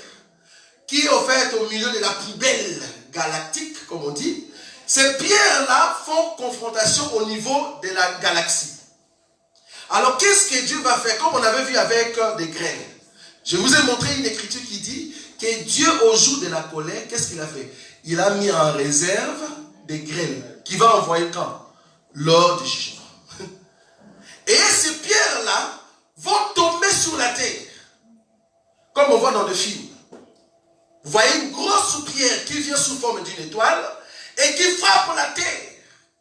qui, en fait, au milieu de la poubelle galactique, comme on dit, ces pierres-là font confrontation au niveau de la galaxie. Alors, qu'est-ce que Dieu va faire? Comme on avait vu avec des graines. Je vous ai montré une écriture qui dit que Dieu, au jour de la colère, qu'est-ce qu'il a fait? Il a mis en réserve des graines qui va envoyer quand? Lors du jugement. Et ces pierres-là vont tomber sur la terre. Comme on voit dans le film. Vous voyez une grosse pierre qui vient sous forme d'une étoile et qui frappe la terre.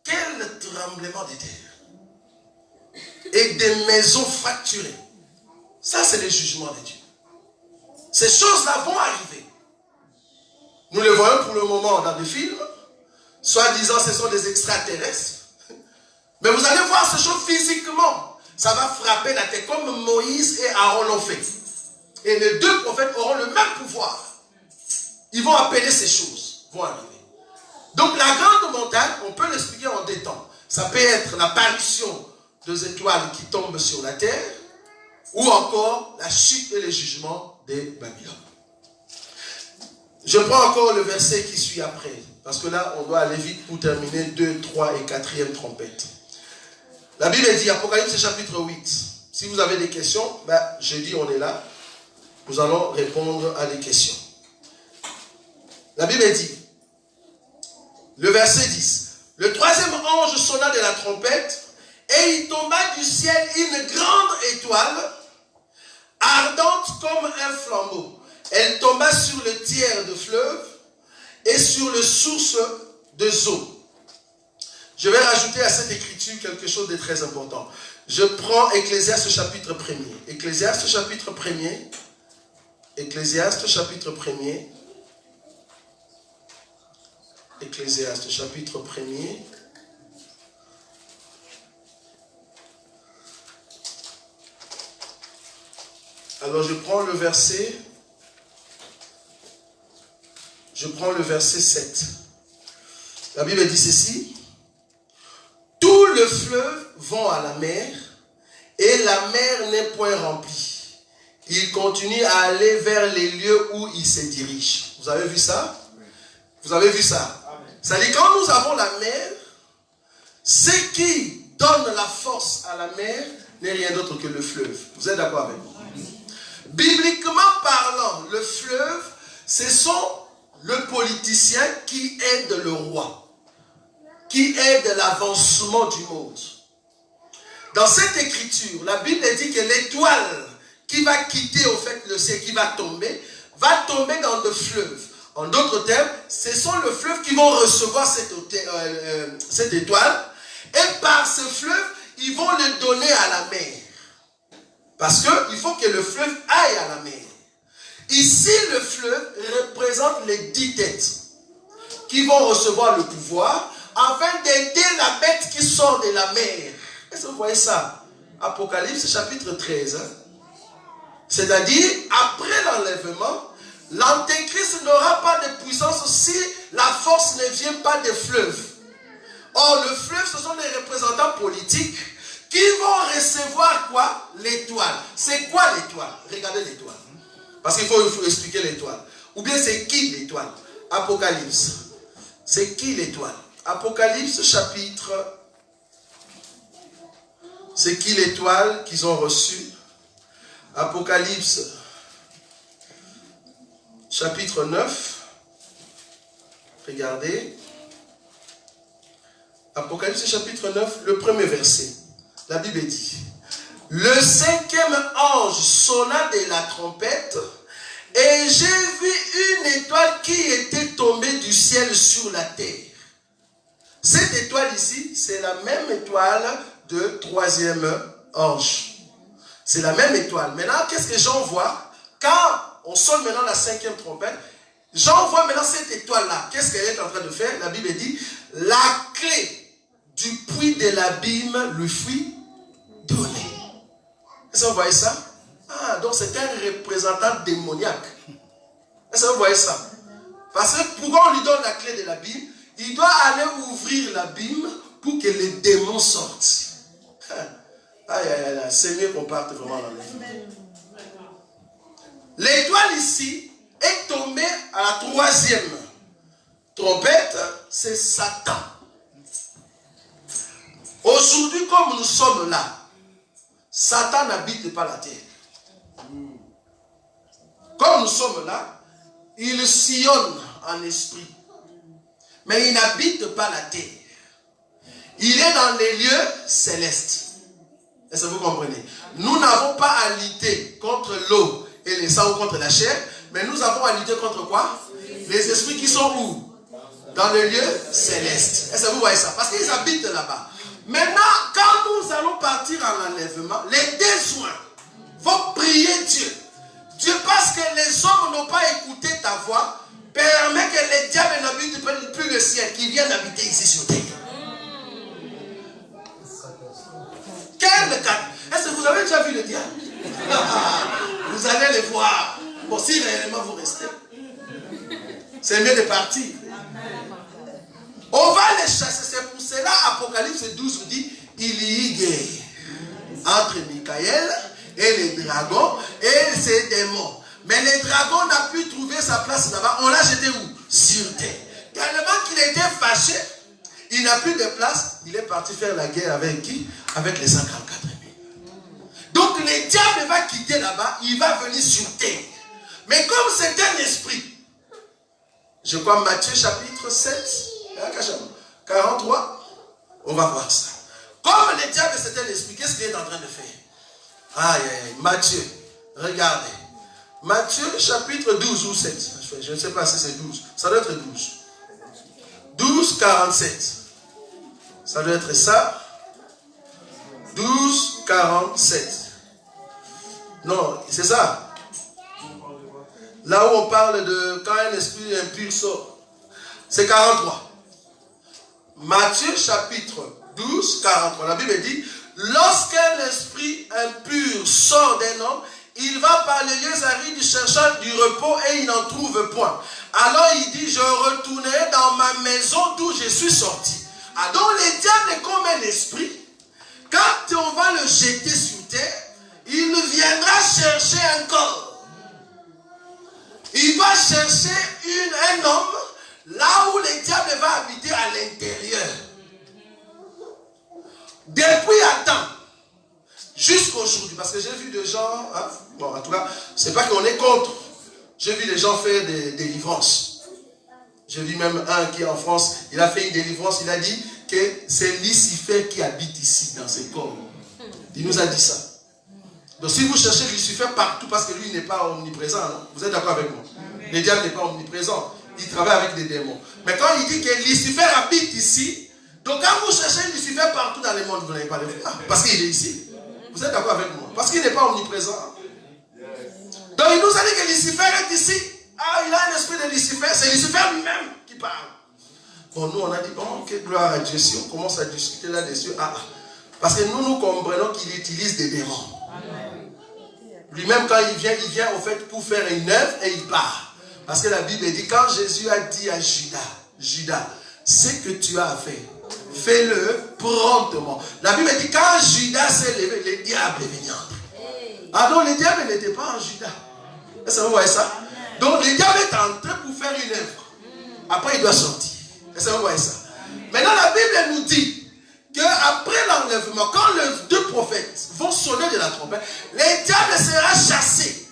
Quel tremblement de terre. Et des maisons fracturées. Ça, c'est le jugement de Dieu. Ces choses-là vont arriver. Nous les voyons pour le moment dans des films. Soi-disant, ce sont des extraterrestres. Mais vous allez voir ces choses physiquement. Ça va frapper la terre comme Moïse et Aaron l'ont fait. Et les deux prophètes auront le même pouvoir. Ils vont appeler ces choses. Vont arriver. Donc la grande montagne, on peut l'expliquer en deux temps. Ça peut être l'apparition des étoiles qui tombent sur la terre, ou encore la chute et le jugement de Babylone. Je prends encore le verset qui suit après, parce que là, on doit aller vite pour terminer 2, 3 et 4e trompette. La Bible dit, Apocalypse chapitre 8, si vous avez des questions, jeudi on est là, nous allons répondre à des questions. La Bible dit, le verset 10, le troisième ange sonna de la trompette, et il tomba du ciel une grande étoile, ardente comme un flambeau. Elle tomba sur le tiers de fleuve et sur le source de eau. Je vais rajouter à cette écriture quelque chose de très important. Je prends Ecclésiaste chapitre 1er. Ecclésiaste chapitre 1er. Ecclésiaste chapitre 1er. Ecclésiaste chapitre 1er. Alors je prends le verset. Je prends le verset 7. La Bible dit ceci. Tout le fleuve vont à la mer, et la mer n'est point remplie. Il continue à aller vers les lieux où il se dirige. Vous avez vu ça? Vous avez vu ça? Ça dit, quand nous avons la mer, ce qui donne la force à la mer n'est rien d'autre que le fleuve. Vous êtes d'accord avec moi? Bibliquement parlant, le fleuve, ce sont le politicien qui aide le roi, qui aide l'avancement du monde. Dans cette écriture, la Bible dit que l'étoile qui va quitter au fait le ciel, qui va tomber dans le fleuve. En d'autres termes, ce sont les fleuves qui vont recevoir cette étoile, et par ce fleuve, ils vont le donner à la mer. Parce qu'il faut que le fleuve aille à la mer. Ici, le fleuve représente les 10 têtes qui vont recevoir le pouvoir afin d'aider la bête qui sort de la mer. Est-ce que vous voyez ça? Apocalypse chapitre 13. Hein? C'est-à-dire, après l'enlèvement, l'antéchrist n'aura pas de puissance si la force ne vient pas des fleuves. Or, le fleuve, ce sont les représentants politiques qui vont recevoir quoi? L'étoile. C'est quoi l'étoile? Regardez l'étoile. Parce qu'il faut expliquer l'étoile. Ou bien c'est qui l'étoile? Apocalypse. C'est qui l'étoile? Apocalypse chapitre. C'est qui l'étoile qu'ils ont reçue? Apocalypse chapitre 9. Regardez. Apocalypse chapitre 9, le premier verset. La Bible dit: le 5e ange sonna de la trompette et j'ai vu une étoile qui était tombée du ciel sur la terre. Cette étoile ici, c'est la même étoile de 3e ange. C'est la même étoile. Maintenant, qu'est-ce que Jean voit? Quand on sonne maintenant la 5e trompette, Jean voit maintenant cette étoile-là. Qu'est-ce qu'elle est en train de faire? La Bible dit: la clé du puits de l'abîme lui fut donnée. Est-ce que vous voyez ça? Ah, donc c'est un représentant démoniaque. Est-ce que vous voyez ça? Parce que pourquoi on lui donne la clé de l'abîme? Il doit aller ouvrir l'abîme pour que les démons sortent. Aïe, aïe, aïe, c'est mieux qu'on parte vraiment dans l'abîme. L'étoile ici est tombée à la 3e trompette, c'est Satan. Aujourd'hui, comme nous sommes là, Satan n'habite pas la terre. Comme nous sommes là, il sillonne en esprit. Mais il n'habite pas la terre. Il est dans les lieux célestes. Est-ce que vous comprenez? Nous n'avons pas à lutter contre l'eau et les sang ou contre la chair, mais nous avons à lutter contre quoi? Les esprits qui sont où? Dans les lieux célestes. Est-ce que vous voyez ça? Parce qu'ils habitent là-bas. Maintenant, quand nous allons partir en enlèvement, les 2 soins vont prier Dieu. Dieu, parce que les hommes n'ont pas écouté ta voix, permet que les diables n'habitent plus le ciel, qu'ils viennent habiter ici sur terre. Quel cas? Est-ce que vous avez déjà vu le diable? Vous allez les voir. Bon, si réellement vous restez, c'est mieux de partir. On va les chasser. C'est pour cela, Apocalypse 12 vous dit: il y eut guerre entre Michael et les dragons et ses démons. Mais les dragons n'ont pu trouver sa place là-bas. On l'a jeté où? Sur terre. Tellement qu'il était fâché, il n'a plus de place. Il est parti faire la guerre avec qui? Avec les 144 000. Donc le diable va quitter là-bas, il va venir sur terre. Mais comme c'est un esprit, je crois Matthieu chapitre 7, 43, on va voir ça. Comme le diable c'est un esprit, qu'est-ce qu'il est en train de faire? Aïe, aïe, aïe. Matthieu, regardez. Matthieu chapitre 12 ou 7. Je ne sais pas si c'est 12. Ça doit être 12. 12, 47. Ça doit être ça. 12, 47. Non, c'est ça. Là où on parle de quand un esprit impur sort. C'est 43. Matthieu chapitre 12, 43. La Bible dit: lorsqu'un esprit impur sort d'un homme, il va par les lieux arides cherchant du repos et il n'en trouve point. Alors il dit: je retournerai dans ma maison d'où je suis sorti. Ah, donc le diable est comme un esprit. Quand on va le jeter sur terre, il viendra chercher un corps. Il va chercher un homme là où le diable va habiter à l'intérieur. Depuis Adam jusqu'aujourd'hui, parce que j'ai vu des gens, hein, bon en tout cas, c'est pas qu'on est contre. J'ai vu des gens faire des délivrances. J'ai vu même un qui est en France, il a fait une délivrance, il a dit que c'est Lucifer qui habite ici, dans ce corps. Il nous a dit ça. Donc si vous cherchez Lucifer partout, parce que lui il n'est pas omniprésent, hein, vous êtes d'accord avec moi? Le diable n'est pas omniprésent, il travaille avec des démons. Mais quand il dit que Lucifer habite ici, donc quand vous cherchez Lucifer partout dans le monde, vous n'allez pas le voir, parce qu'il est ici. Vous êtes d'accord avec moi? Parce qu'il n'est pas omniprésent. Donc il nous a dit que Lucifer est ici. Ah, il a un esprit de Lucifer, c'est Lucifer lui-même qui parle. Bon, nous, on a dit, bon, ok, gloire à Dieu. Si on commence à discuter là-dessus, parce que nous comprenons qu'il utilise des démons. Lui-même, quand il vient au fait pour faire une œuvre et il part. Parce que la Bible dit, quand Jésus a dit à Judas, ce que tu as fait, fais-le promptement. La Bible dit, quand Judas s'est levé, le diable est venu entrer. Ah donc, le diable n'était pas en Judas. Est-ce que vous voyez ça? Donc, le diable est entré pour faire une œuvre. Après, il doit sortir. Est-ce que vous voyez ça? Maintenant, la Bible nous dit qu'après l'enlèvement, quand les deux prophètes vont sonner de la trompette, le diable sera chassé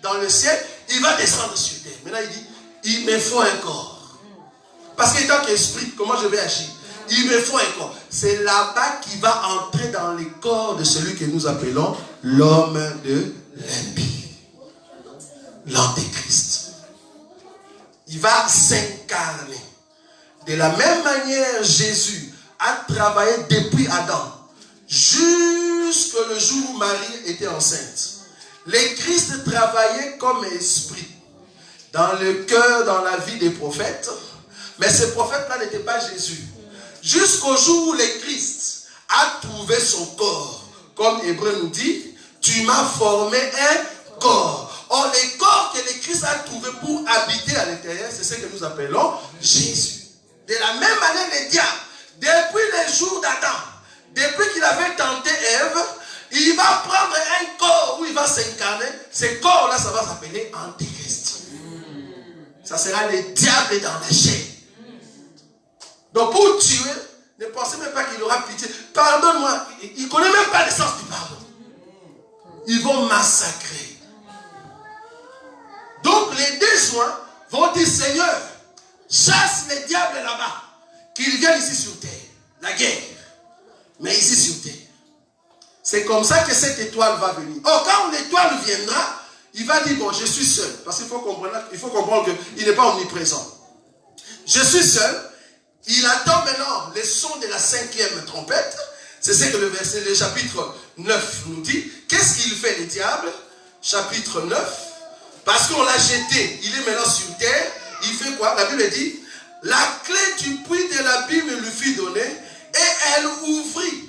dans le ciel, il va descendre sur terre. Maintenant, il dit, il me faut un corps. Parce qu'il tant qu'esprit, comment je vais agir? Il me faut un corps. C'est là-bas qu'il va entrer dans les corps de celui que nous appelons l'homme de l'impie. L'antéchrist. Il va s'incarner. De la même manière, Jésus a travaillé depuis Adam jusqu'au jour où Marie était enceinte. Le Christ travaillait comme esprit dans le cœur, dans la vie des prophètes. Mais ces prophètes-là n'étaient pas Jésus. Jusqu'au jour où le Christ a trouvé son corps. Comme Hébreu nous dit, tu m'as formé un corps. Or, le corps que le Christ a trouvé pour habiter à l'intérieur, c'est ce que nous appelons Jésus. De la même manière, le diable, depuis les jours d'Adam, depuis qu'il avait tenté Ève, il va prendre un corps où il va s'incarner. Ce corps-là, ça va s'appeler Antéchrist. Ça sera le diable dans la chair. Donc pour tuer, ne pensez même pas qu'il aura pitié. Pardonne-moi, il ne connaît même pas le sens du pardon. Ils vont massacrer. Donc les deux joints vont dire, Seigneur, chasse les diables là-bas, qu'ils viennent ici sur terre. La guerre. Mais ici sur terre. C'est comme ça que cette étoile va venir. Or, quand l'étoile viendra, il va dire, bon, je suis seul. Parce qu'il faut comprendre qu'il n'est pas omniprésent. Je suis seul. Il attend maintenant le son de la 5e trompette. C'est ce que le chapitre 9 nous dit. Qu'est-ce qu'il fait, le diable? Chapitre 9. Parce qu'on l'a jeté. Il est maintenant sur terre. Il fait quoi? La Bible dit, la clé du puits de l'abîme lui fut donnée et elle ouvrit.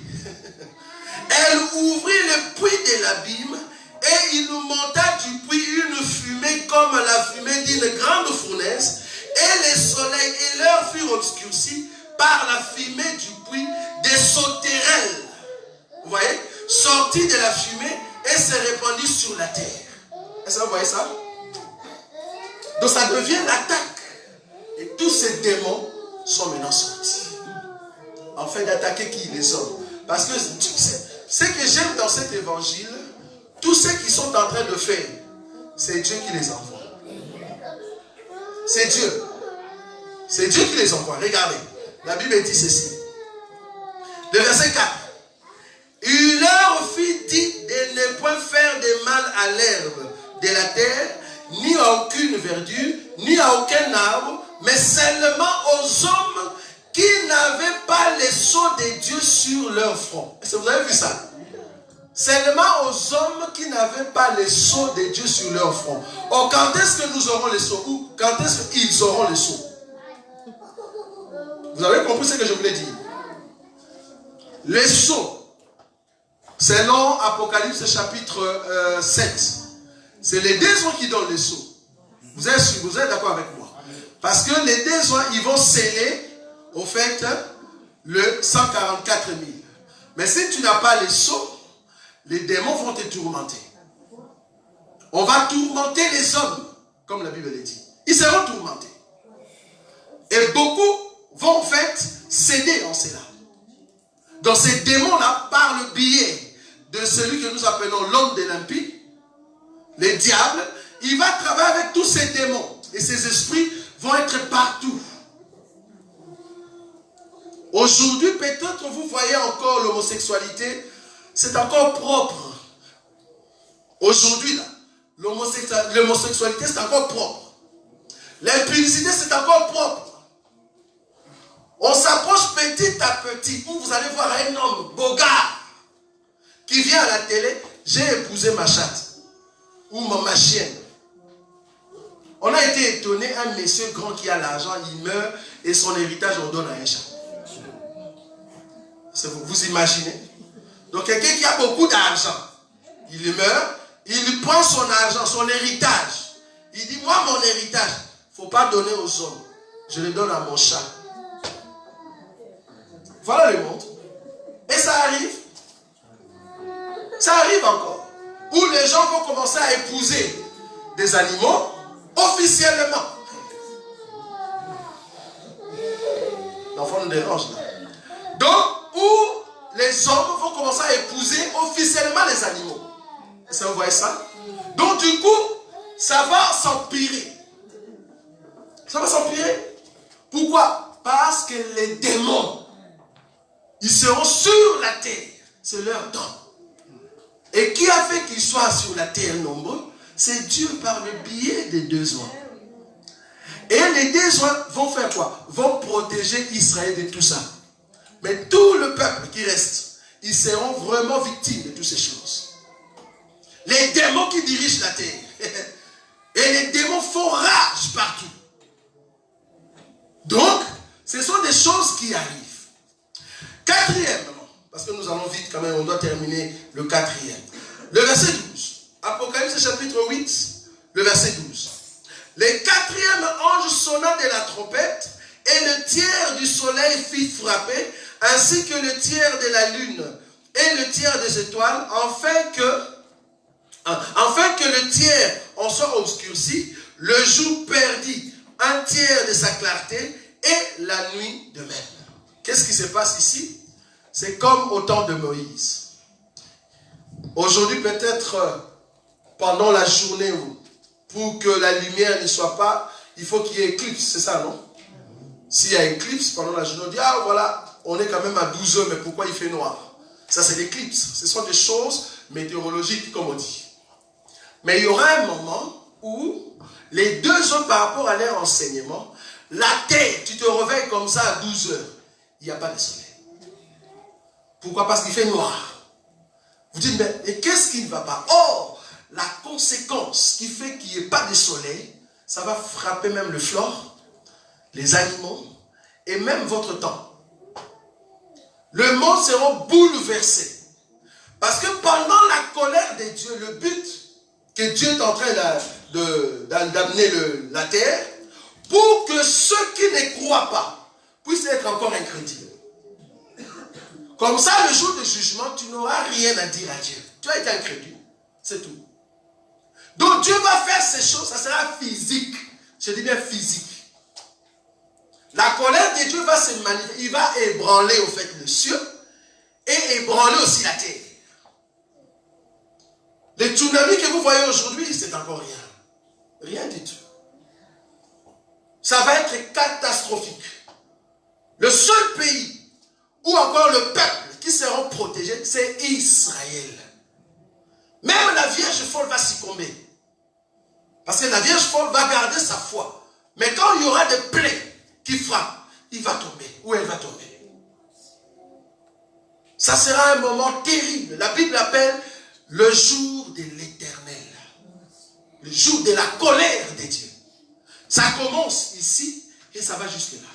Elle ouvrit le puits de l'abîme et il nous monta du puits une fumée comme la fumée d'une grande fournaise et le soleil et l'heure furent obscurcis par la fumée du puits des sauterelles. Vous voyez? Sortit de la fumée et se répandit sur la terre. Est-ce que vous voyez ça? Donc ça devient l'attaque. Et tous ces démons sont maintenant sortis. En fait d'attaquer qui? Les hommes. Parce que ce que j'aime dans cet évangile, tous ceux qui sont en train de faire, c'est Dieu qui les envoie. C'est Dieu. C'est Dieu qui les envoie. Regardez. La Bible dit ceci. Le verset 4. Il leur fit dit de ne point faire de mal à l'herbe de la terre, ni à aucune verdure, ni à aucun arbre, mais seulement aux hommes qui n'avaient pas les sceaux de Dieu sur leur front. Est-ce que vous avez vu ça? Seulement aux hommes qui n'avaient pas les sceaux de Dieu sur leur front. Or, quand est-ce que nous aurons les sceaux? Ou quand est-ce qu'ils auront les sceaux? Vous avez compris ce que je voulais dire? Les sceaux, selon Apocalypse chapitre 7, c'est les deux qui donnent les sceaux. Vous êtes d'accord avec moi? Parce que les deux, ils vont sceller, au fait, le 144 000. Mais si tu n'as pas les sceaux, les démons vont te tourmenter. On va tourmenter les hommes, comme la Bible le dit. Ils seront tourmentés. Et beaucoup vont en fait céder en cela. Donc ces démons-là, par le biais de celui que nous appelons l'homme de l'impie, le diable, il va travailler avec tous ces démons. Et ces esprits vont être partout. Aujourd'hui, peut-être vous voyez encore l'homosexualité, c'est encore propre. Aujourd'hui, là, l'homosexualité, c'est encore propre. L'impudicité, c'est encore propre. On s'approche petit à petit, où vous allez voir un homme, bogard, qui vient à la télé, j'ai épousé ma chatte, ou ma chienne. On a été étonné, un monsieur grand qui a l'argent, il meurt et son héritage on donne à un chat. Vous imaginez? Donc quelqu'un qui a beaucoup d'argent, il meurt, il prend son argent, son héritage. Il dit, moi mon héritage, il ne faut pas donner aux hommes. Je le donne à mon chat. Voilà le monde. Et ça arrive. Ça arrive encore. Où les gens vont commencer à épouser des animaux officiellement. L'enfant nous dérange là. Donc, où les hommes vont commencer à épouser officiellement les animaux. Est-ce que vous voyez ça? Donc du coup, ça va s'empirer. Ça va s'empirer. Pourquoi? Parce que les démons, ils seront sur la terre. C'est leur temps. Et qui a fait qu'ils soient sur la terre nombreux? C'est Dieu par le biais des deux oies. Et les deux oies vont faire quoi? Vont protéger Israël de tout ça. Mais tout le peuple qui reste, ils seront vraiment victimes de toutes ces choses. Les démons qui dirigent la terre. Et les démons font rage partout. Donc, ce sont des choses qui arrivent. Quatrièmement, parce que nous allons vite quand même, on doit terminer le quatrième. Le verset 12. Apocalypse chapitre 8, le verset 12. Le quatrième ange sonna de la trompette, et le tiers du soleil fit frapper, ainsi que le tiers de la lune et le tiers des étoiles, afin que le tiers en soit obscurci, le jour perdit un tiers de sa clarté, et la nuit de même. Qu'est-ce qui se passe ici? C'est comme au temps de Moïse. Aujourd'hui, peut-être pendant la journée, pour que la lumière ne soit pas, il faut qu'il y ait éclipse, c'est ça, non? S'il y a éclipse pendant la journée, on dit, ah voilà, on est quand même à 12 heures, mais pourquoi il fait noir? Ça, c'est l'éclipse. Ce sont des choses météorologiques, comme on dit. Mais il y aura un moment où les deux hommes, par rapport à leur enseignement, la terre, tu te réveilles comme ça à 12 heures, il n'y a pas de soleil. Pourquoi? Parce qu'il fait noir. Vous dites, mais qu'est-ce qui ne va pas? Or, la conséquence qui fait qu'il n'y ait pas de soleil, ça va frapper même le flore, les animaux, et même votre temps. Le monde sera bouleversé. Parce que pendant la colère de Dieu, le but que Dieu est en train d'amener la terre, pour que ceux qui ne croient pas puissent être encore incrédules. Comme ça, le jour du jugement, tu n'auras rien à dire à Dieu. Tu as été incrédule. C'est tout. Donc Dieu va faire ces choses, ça sera physique. Je dis bien physique. La colère de Dieu va se manifester. Il va ébranler au fait le ciel et ébranler aussi la terre. Les tsunamis que vous voyez aujourd'hui, c'est encore rien. Rien du tout. Ça va être catastrophique. Le seul pays où encore le peuple qui seront protégés, c'est Israël. Même la Vierge folle va succomber. Parce que la Vierge folle va garder sa foi. Mais quand il y aura des plaies qui frappent, il va tomber. Ou elle va tomber. Ça sera un moment terrible. La Bible appelle le jour de l'Éternel. Le jour de la colère de Dieu. Ça commence ici et ça va jusque là.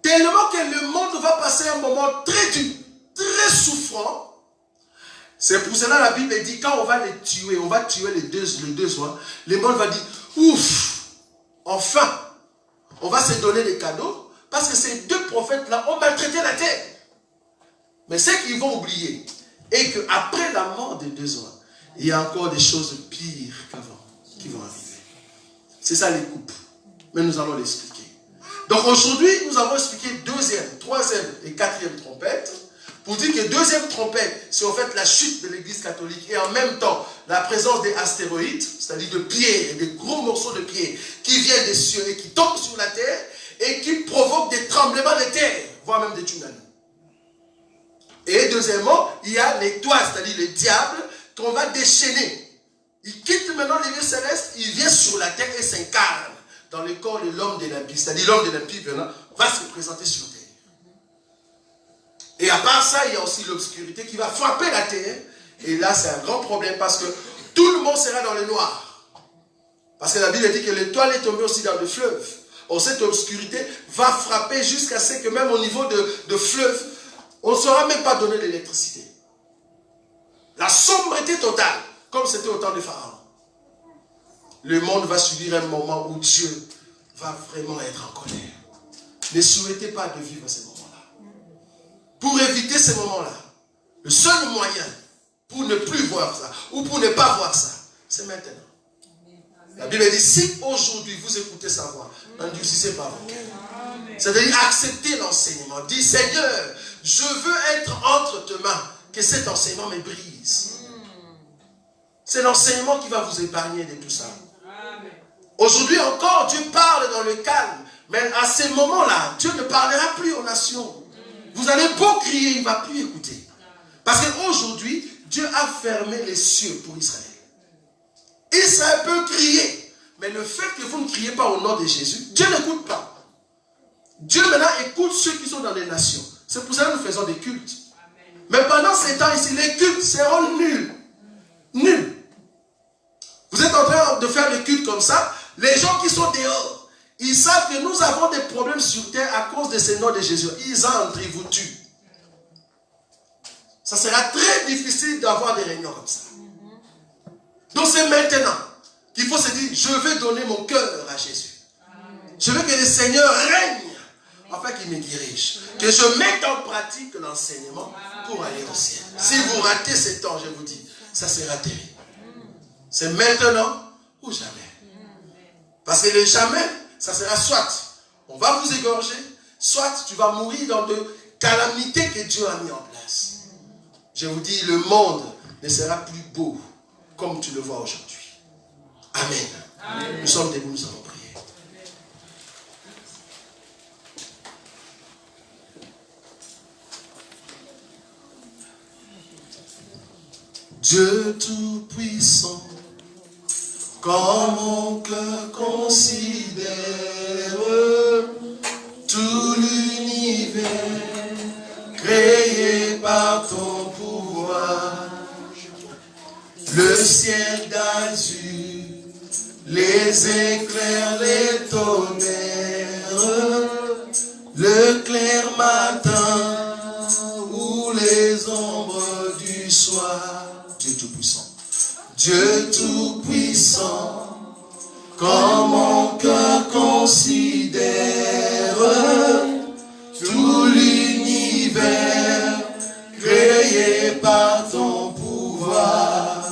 Tellement que le monde va passer un moment très dur, très souffrant. C'est pour cela que la Bible dit, quand on va les tuer, on va tuer les deux oies, le monde va dire, ouf, enfin, on va se donner des cadeaux, parce que ces deux prophètes-là ont maltraité la terre. Mais ce qu'ils vont oublier, est qu'après la mort des deux oies, il y a encore des choses pires qu'avant, qui vont arriver. C'est ça les coupes. Mais nous allons l'expliquer. Donc aujourd'hui, nous avons expliqué deuxième, troisième et quatrième trompette. Pour dire que deuxième trompette, c'est en fait la chute de l'église catholique et en même temps la présence des astéroïdes, c'est-à-dire de pierres, des gros morceaux de pierres qui viennent des cieux et qui tombent sur la terre et qui provoquent des tremblements de terre, voire même des tsunamis. Et deuxièmement, il y a l'étoile, c'est-à-dire le diable qu'on va déchaîner. Il quitte maintenant les lieux célestes, il vient sur la terre et s'incarne dans le corps de l'homme de l'impie. C'est-à-dire l'homme de l'impie venant va se présenter sur terre. Et à part ça, il y a aussi l'obscurité qui va frapper la terre. Et là, c'est un grand problème parce que tout le monde sera dans le noir. Parce que la Bible dit que l'étoile est tombée aussi dans le fleuve. Or, cette obscurité va frapper jusqu'à ce que même au niveau de fleuve, on ne saura même pas donner l'électricité. La sombreté totale, comme c'était au temps de Pharaon. Le monde va subir un moment où Dieu va vraiment être en colère. Ne souhaitez pas de vivre ces moments-là. Pour éviter ces moments-là, le seul moyen pour ne plus voir ça, ou pour ne pas voir ça, c'est maintenant. La Bible dit, si aujourd'hui vous écoutez sa voix, n'endurcissez pas vos cœurs. C'est-à-dire accepter l'enseignement. Dis, Seigneur, je veux être entre tes mains, que cet enseignement me brise. C'est l'enseignement qui va vous épargner de tout ça. Aujourd'hui encore, Dieu parle dans le calme. Mais à ces moments-là, Dieu ne parlera plus aux nations. Vous allez beau crier, il ne va plus écouter. Parce qu'aujourd'hui, Dieu a fermé les cieux pour Israël. Israël peut crier. Mais le fait que vous ne criez pas au nom de Jésus, Dieu n'écoute pas. Dieu maintenant écoute ceux qui sont dans les nations. C'est pour ça que nous faisons des cultes. Mais pendant ces temps ici, les cultes seront nuls. Nuls. Vous êtes en train de faire les cultes comme ça. Les gens qui sont dehors, ils savent que nous avons des problèmes sur terre à cause de ce nom de Jésus. Ils entrent, ils vous tuent. Ça sera très difficile d'avoir des réunions comme ça. Donc c'est maintenant qu'il faut se dire, je vais donner mon cœur à Jésus. Je veux que le Seigneur règne afin qu'il me dirige. Que je mette en pratique l'enseignement pour aller au ciel. Si vous ratez ce temps, je vous dis, ça sera terrible. C'est maintenant ou jamais. Parce que le jamais, ça sera soit on va vous égorger, soit tu vas mourir dans de calamités que Dieu a mis en place. Je vous dis, le monde ne sera plus beau comme tu le vois aujourd'hui. Amen. Amen. Nous sommes debout, nous allons prier. Dieu Tout-Puissant, quand mon cœur considère tout l'univers créé par ton pouvoir, le ciel d'azur, les éclairs, les tonnerres, le clair matin ou les ombres du soir. Dieu Tout-Puissant. Dieu Tout-Puissant, quand mon cœur considère tout l'univers créé par ton pouvoir,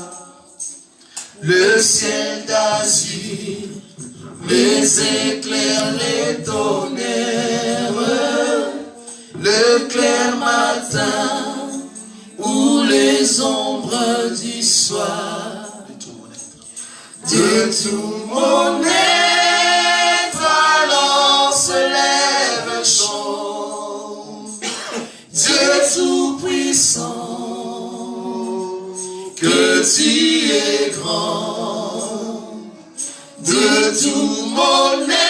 le ciel d'azur, les éclairs, les tonnerres, le clair matin ou les ombres du soir. De tout mon être, alors se lève un chant. Dieu Tout-Puissant, que tu es grand. De tout mon être,